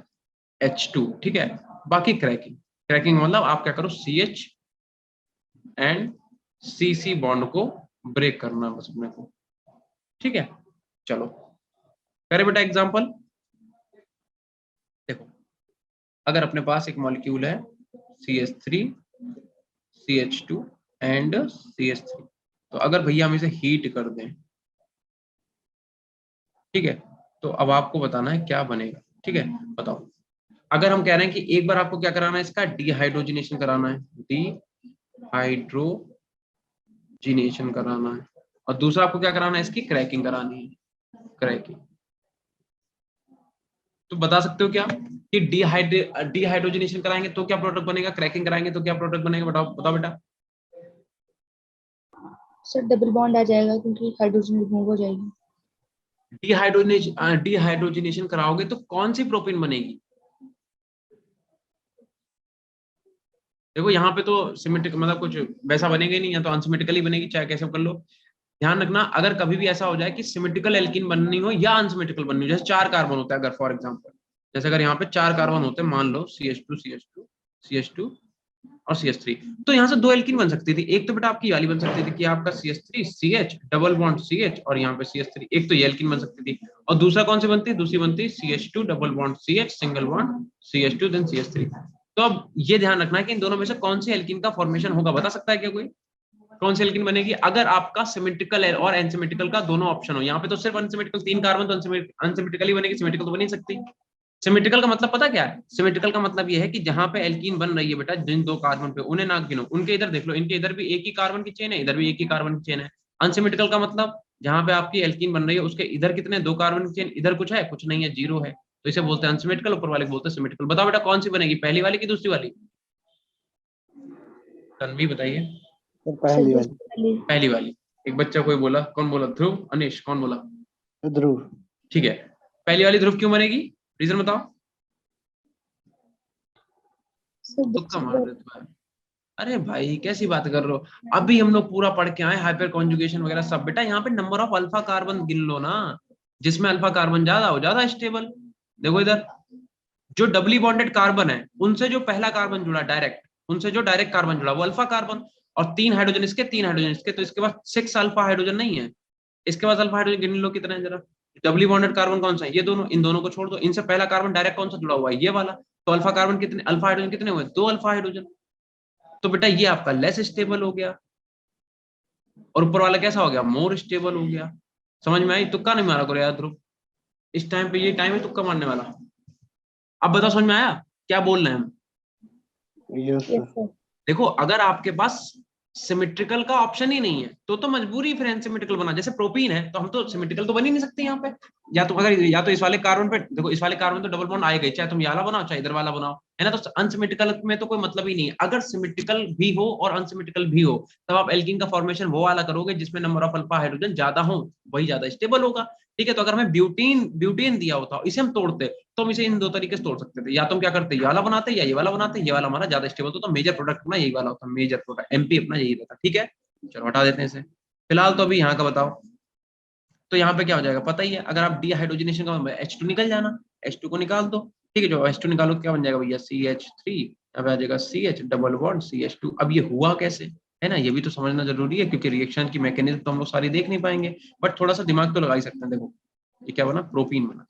H2, ठीक है। बाकी क्रैकिंग, क्रैकिंग मतलब आप क्या करो, CH एंड CC बॉन्ड को ब्रेक करना बस अपने को, ठीक है। चलो करे बेटा एग्जांपल। देखो, अगर अपने पास एक मॉलिक्यूल है CH3 CH2 एंड CH3, तो अगर भैया हम इसे हीट कर दें, ठीक है, तो अब आपको बताना है क्या बनेगा, ठीक है। बताओ, अगर हम कह रहे हैं कि एक बार आपको क्या कराना है, इसका डीहाइड्रोजिनेशन कराना है, डीहाइड्रोजिनेशन कराना है, और दूसरा आपको क्या कराना है, इसकी क्रैकिंग करानी है, क्रैकिंग, तो बता सकते हो क्या कि डिहाइड्रोजनेशन कराएंगे तो क्या प्रोडक्ट बनेगा, क्रैकिंग कराएंगे तो क्या प्रोडक्ट बनेगा, बताओ बताओ बेटा। सर डबल बॉन्ड आ जाएगा क्योंकि हाइड्रोजन रिमूव हो जाएगी। डिहाइड्रोजनेशन कराओगे तो कौन सी प्रोपीन बनेगी? देखो यहाँ पे तो सिमेट्रिक मतलब कुछ वैसा बनेगा ही नहीं, या तो अनसिमेट्रिकली बनेगी, चाहे कैसे कर लो। ध्यान रखना अगर कभी भी ऐसा हो जाए कि सिमेट्रिकल एल्कीन बननी हो या अनसिमेट्रिकल बननी हो, जैसे 4 कार्बन होता है अगर फॉर एग्जांपल, जैसे अगर यहाँ पे 4 कार्बन होते हैं, मान लो CH2 CH2 CH2 और CH3, तो यहाँ से 2 एल्कीन बन सकती थी। एक तो बेटा आपकी वाली बन सकती थी कि आपका CH3 CH double bond CH और यहाँ पे CH3, एक तो ये एल्कीन बन सकती थी। और दूसरा कौन सी बनती? दूसरी बनती CH2 double bond CH single bond CH2 then CH3। तो अब ये ध्यान रखना है कि इन दोनों में से कौन सी एल्कीन का फॉर्मेशन होगा, बता सकता है क्या कोई? कौन सी एल्कीन बनेगी अगर आपका सिमेट्रिकल और एनसिमेट्रिकल का दोनों ऑप्शन हो? यहाँ पे तो सिर्फ अनसिमेट्रिकल 3 कार्बन, तो अनसिमेट्रिकली बनेगी, सिमेट्रिकल तो बन नहीं सकती। सिमेट्रिकल का मतलब पता क्या है? सिमेट्रिकल का मतलब ये है कि जहां पे एल्कीन बन रही है बेटा, जिन 2 कार्बन पे, उन्हें ना गिनो, उनके इधर देख लो, इनके इधर भी एक ही कार्बन की चेन है, इधर भी एक ही कार्बन की चेन है। अनसिमेट्रिकल का मतलब जहां पे आपकी एल्कीन बन रही है उसके इधर कितने, 2 कार्बन की चेन, इधर कुछ है, कुछ नहीं है, 0 है, तो इसे बोलते हैं अनसिमेट्रिकल, ऊपर वाले को बोलते हैं सिमेट्रिकल। बताओ बेटा कौन सी बनेगी, पहली वाली की दूसरी वाली? तन्वी बताइए। सर सर पहली वाली। दूसरी वाली। पहली वाली। एक बच्चा कोई बोला, कौन बोला? ध्रुव, अनिश, कौन बोला? ध्रुव। ठीक है, पहली वाली ध्रुव क्यों बनेगी, रीजन बताओ। सर तुक्का दूसरी मार वाली। देते हो। अरे भाई कैसी बात कर रहे हो, अभी हम लोग पूरा पढ़ के आए हाइपर कॉन्जुगेशन वगैरह सब। बेटा यहाँ पे नंबर ऑफ अल्फा कार्बन गिन लो ना, जिसमें अल्फा कार्बन ज्यादा हो ज्यादा स्टेबल। देखो इधर जो डबली बॉन्डेड कार्बन है उनसे जो पहला कार्बन जुड़ा डायरेक्ट, उनसे जो डायरेक्ट कार्बन जुड़ा वो अल्फा कार्बन, और 3 हाइड्रोजन इसके, 3 हाइड्रोजन इसके, तो इसके पास 6 अल्फा हाइड्रोजन नहीं है। इसके पास अल्फा हाइड्रोजन गिन लो कितने हैं जरा। डबली बॉन्डेड कार्बन कौन सा है? ये दोनों, इन दोनों को छोड़ दो, इनसे पहला कार्बन डायरेक्ट कौन सा जुड़ा हुआ है? ये वाला। तो अल्फा कार्बन कितने, अल्फा हाइड्रोजन कितने हुए? 2 अल्फा हाइड्रोजन। तो बेटा ये आपका लेस स्टेबल हो गया, और ऊपर वाला कैसा हो गया? मोर स्टेबल हो गया। समझ में आई? तुक्का नहीं मारा करो यार ध्रुव, इस टाइम पे ये टाइम है तुक्का मारने वाला। अब बताओ समझ में आया क्या बोल रहे हैं हम? Yes yes sir. सर। देखो अगर आपके पास सिमेट्रिकल का ऑप्शन ही नहीं है तो मजबूरी फिर अनसिमेट्रिकल बना। जैसे प्रोपीन है तो हम तो सिमेट्रिकल तो बन ही नहीं सकते यहाँ पे, या तो अगर या तो इस वाले कार्बन पे देखो, इस वाले कार्बन तो डबल बॉन्ड आएगा, चाहे तुम ये वाला बनाओ चाहे इधर वाला बनाओ, है ना। तो अनसिमेट्रिकल में तो कोई मतलब ही नहीं है। अगर सिमेट्रिकल भी हो और अनसिमेट्रिकल भी हो तब आप एल्कीन का फॉर्मेशन वो वाला करोगे जिसमें नंबर ऑफ अल्फा हाइड्रोजन ज्यादा हो, वही ज्यादा स्टेबल होगा। ठीक है, तो अगर हमें ब्यूटीन ब्यूटेन दिया होता इसे हम तोड़ते तो हम इसे इन 2 तरीके से तोड़ सकते थे, या तो हम क्या करते, ये वाला बनाते या ये वाला बनाते, ये वाला हमारा ज्यादा स्टेबल तो मेजर प्रोडक्ट अपना यही वाला होता, मेजर प्रोडक्ट एमपी अपना यही रहता। ठीक है, चलो हटा देते हैं इसे। फिलहाल तो अभी यहाँ का बताओ। तो यहाँ पे क्या हो जाएगा पता ही है, अगर आप डिहाइड्रोजनेशन का H2 निकल जाना, H2 को निकाल दो। ठीक है, जो H2 निकालो क्या बन जाएगा भैया? CH3, अब आ जाएगा CH डबल बॉन्ड CH2। अब ये हुआ कैसे, है ना, ये भी तो समझना जरूरी है, क्योंकि रिएक्शन की मैकेनिज्म तो हम लोग सारी देख नहीं पाएंगे, बट थोड़ा सा दिमाग तो लगा ही सकते हैं। देखो ये क्या बना, प्रोपीन बना।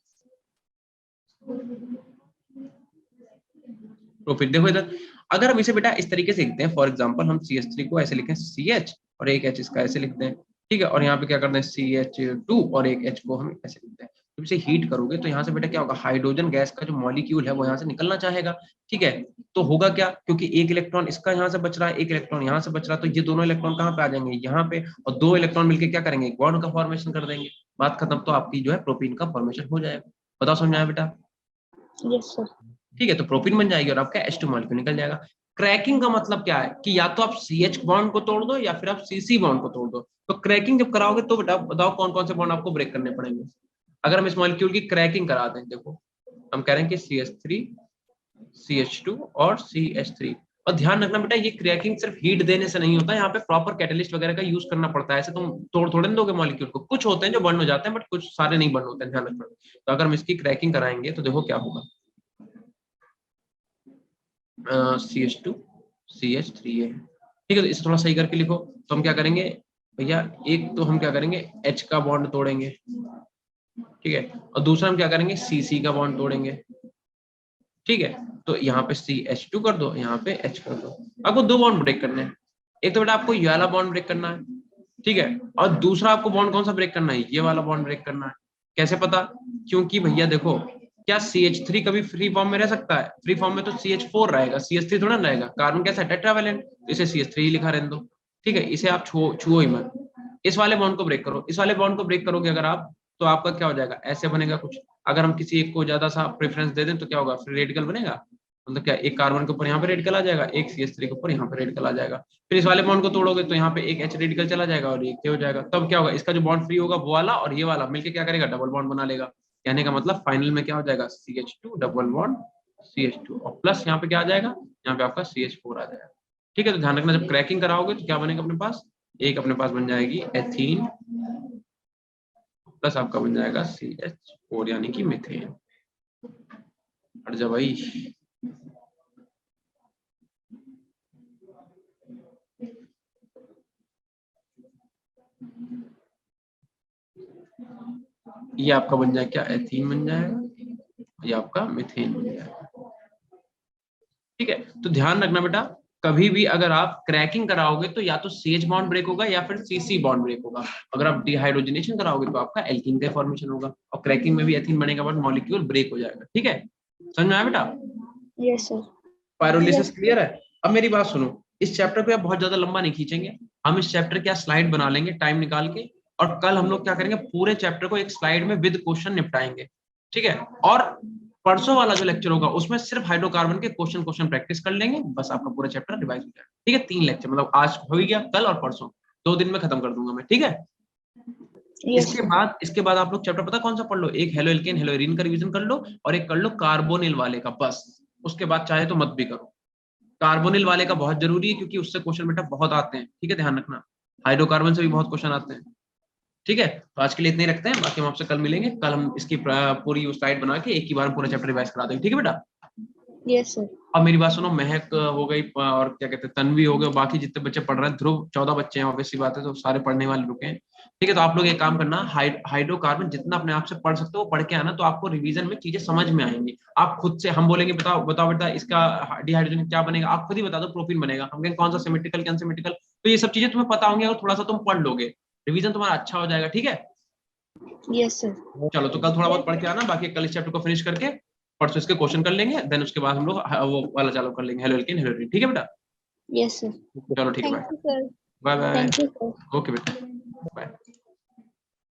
प्रोपीन देखो इधर, अगर हम इसे बेटा इस तरीके से लिखते हैं, फॉर एग्जांपल हम CH3 को ऐसे लिखें CH और एक H इसका ऐसे लिखते हैं। ठीक है, और यहाँ पे क्या करते हैं CH2 और एक H को हम ऐसे लिखते हैं। जब इसे हीट करोगे तो यहाँ से बेटा क्या होगा, हाइड्रोजन गैस का जो मॉलिक्यूल है वो यहाँ से निकलना चाहेगा। ठीक है, तो होगा क्या, क्योंकि एक इलेक्ट्रॉन इसका यहाँ से बच रहा है, एक इलेक्ट्रॉन यहाँ से बच रहा है, तो ये दोनों इलेक्ट्रॉन कहाँ पे आ जाएंगे, यहाँ पे, और 2 इलेक्ट्रॉन मिलकर क्या करेंगे, एक बॉन्ड का फॉर्मेशन कर देंगे। बात खत्म, तो आपकी जो है प्रोपीन का फॉर्मेशन हो जाएगा। बताओ समझ में आया बेटा? Yes sir. ठीक है, तो प्रोपीन बन जाएगी और आपका H2 मॉलिक्यूल निकल जाएगा। क्रैकिंग का मतलब क्या है कि या तो आप CH बॉन्ड को तोड़ दो या फिर आप CC बॉन्ड को तोड़ दो। तो क्रैकिंग जब कराओगे तो बेटा बताओ कौन कौन से बॉन्ड आपको ब्रेक करने पड़ेंगे। अगर हम इस मॉलिक्यूल की क्रैकिंग करा दें, देखो हम कह रहे हैं कि CH3 CH2 और CH3। और ध्यान रखना बेटा ये क्रैकिंग सिर्फ हीट देने से नहीं होता, यहाँ पे प्रॉपर कैटलिस्ट वगैरह का यूज करना पड़ता है। ऐसे तुम तोड़ थोड़े दोगे मॉलिक्यूल को, कुछ होते हैं जो बर्न हो जाते हैं बट कुछ सारे नहीं बर्न होते हैं, ध्यान रखना। तो अगर हम इसकी क्रैकिंग कराएंगे तो देखो क्या होगा, CH2 CH3 है। ठीक है, तो इसे थोड़ा सही करके लिखो। तो हम क्या करेंगे भैया, एक तो हम क्या करेंगे H का बॉन्ड तोड़ेंगे, ठीक है, और दूसरा हम क्या करेंगे CC का बॉन्ड तोड़ेंगे। ठीक है, तो यहाँ पे CH2 कर दो, यहाँ पे H कर दो। आपको 2 बॉन्ड ब्रेक करने हैं, एक तो बेटा आपको ये वाला बॉन्ड ब्रेक करना है, ठीक है, और दूसरा आपको बॉन्ड कौन सा ब्रेक करना है, ये वाला बॉन्ड ब्रेक करना है। कैसे पता, क्योंकि भैया देखो क्या CH3 कभी फ्री फॉर्म में रह सकता है? फ्री फॉर्म में तो CH4 रहेगा, CH3 थोड़ा रहेगा। कार्बन कैसा है, टेट्रावैलेंट, तो इसे CH3 ही लिखा रहने दो। ठीक है, इसे आप छुओ ही मत। इस वाले बॉन्ड को ब्रेक करो, इस वाले बॉन्ड को ब्रेक करोगे अगर आप, तो आपका क्या हो जाएगा, ऐसे बनेगा कुछ। अगर हम किसी एक को ज्यादा सा प्रेफरेंस दे दें तो क्या होगा, फ्री रेडिकल बनेगा। मतलब क्या, एक कार्बन के ऊपर यहाँ पे रेडिकल आ जाएगा, एक CH3 के ऊपर यहाँ पे रेडिकल आ जाएगा। फिर इस वाले बॉन्ड को तोड़ोगे तो यहाँ पे एक H रेडिकल चला जाएगा और एक K हो जाएगा। तब क्या होगा, इसका जो बॉन्ड फ्री होगा वो वाला और ये वाला मिलके क्या करेगा, डबल बॉन्ड बना लेगा। कहने का मतलब फाइनल में क्या हो जाएगा, CH2 डबल बॉन्ड CH2 और प्लस यहाँ पे क्या आ जाएगा, यहाँ पे आपका CH4 आ जाएगा। ठीक है, तो ध्यान रखना जब क्रैकिंग कराओगे तो क्या बनेगा अपने पास, एक अपने पास बन जाएगी एथीन प्लस आपका बन जाएगा CH4 यानी कि मीथेन। हट जा भाई। ये आपका बन जाएगा क्या, एथीन बन जाएगा, ये आपका मीथेन बन जाएगा। ठीक है, तो ध्यान रखना बेटा, कभी भी अगर आप क्रैकिंग कराओगे तो या तो CH बॉन्ड ब्रेक होगा या फिर CC बॉन्ड ब्रेक होगा। अगर आप डिहाइड्रोजनेशन कराओगे तो आपका एल्कीन का फॉर्मेशन होगा और क्रैकिंग में भी एथीन बनेगा बट मॉलिक्यूल ब्रेक हो जाएगा। ठीक है, समझ में आया बेटा? Yes sir. पायरोलिसिस क्लियर है? अब मेरी बात सुनो, इस चैप्टर को आप बहुत ज्यादा लंबा नहीं खींचेंगे, हम इस चैप्टर की स्लाइड बना लेंगे टाइम निकाल के, और कल हम लोग क्या करेंगे, पूरे चैप्टर को एक स्लाइड में विद क्वेश्चन निपटाएंगे। ठीक है, और परसों वाला जो लेक्चर होगा उसमें सिर्फ हाइड्रोकार्बन के क्वेश्चन प्रैक्टिस कर लेंगे, बस आपका पूरा चैप्टर रिवाइज हो जाएगा। ठीक है, 3 लेक्चर, मतलब आज हो गया, कल और परसों, 2 दिन में खत्म कर दूंगा मैं। ठीक है, यस इसके बाद आप लोग चैप्टर पता कौन सा पढ़ लो, एक हेलो एल्केन हेलो एरीन का रिवीजन कर लो और एक कर लो कार्बोनिल वाले का, बस। उसके बाद चाहे तो मत भी करो। कार्बोनिल वाले का बहुत जरूरी है क्योंकि उससे क्वेश्चन बेटा बहुत आते हैं। ठीक है, ध्यान रखना, हाइड्रोकार्बन से भी बहुत क्वेश्चन आते हैं। ठीक है, तो आज के लिए इतने ही रखते हैं, बाकी हम आपसे कल मिलेंगे। कल हम इसकी पूरी स्लाइड बना के एक ही बार पूरा चैप्टर रिवाइज करा देंगे। ठीक है बेटा? Yes sir. अब मेरी बात सुनो, महक हो गई और क्या कहते हैं तन्वी हो गए, बाकी जितने बच्चे पढ़ रहे हैं, ध्रुव 14 बच्चे हैं, ऑब्वियसली बात है, तो सारे पढ़ने वाले रुके हैं। ठीक है, तो आप लोग एक काम करना, हाइड्रोकार्बन जितना अपने आप से पढ़ सकते हो पढ़ के आना, तो आपको रिवीजन में चीजें समझ में आएंगी। आप खुद से, हम बोलेंगे बताओ बताओ बेटा इसका डिहाइड्रोजन क्या बनेगा, आप खुद ही बता दो, प्रोपीन बनेगा। हम कहेंगे कौन सा सिमेट्रिकल क्या अनसिमेट्रिकल, तो ये सब चीजें तुम्हें पता होंगी अगर थोड़ा सा तुम पढ़ लोगे, रिवीजन तुम्हारा अच्छा हो जाएगा। ठीक है, यस सर। चलो तो कल थोड़ा बहुत पढ़ के आना, बाकी कल इस चैप्टर को फिनिश करके परसों इसके क्वेश्चन कर लेंगे, देन उसके बाद हम लोग वो वाला चालू कर लेंगे, हेलो एल्केन हेलो एरीन। ठीक है बेटा? Yes sir. चलो ठीक है, thank you sir. Bye bye. Thank you sir. Okay बेटा, बाय।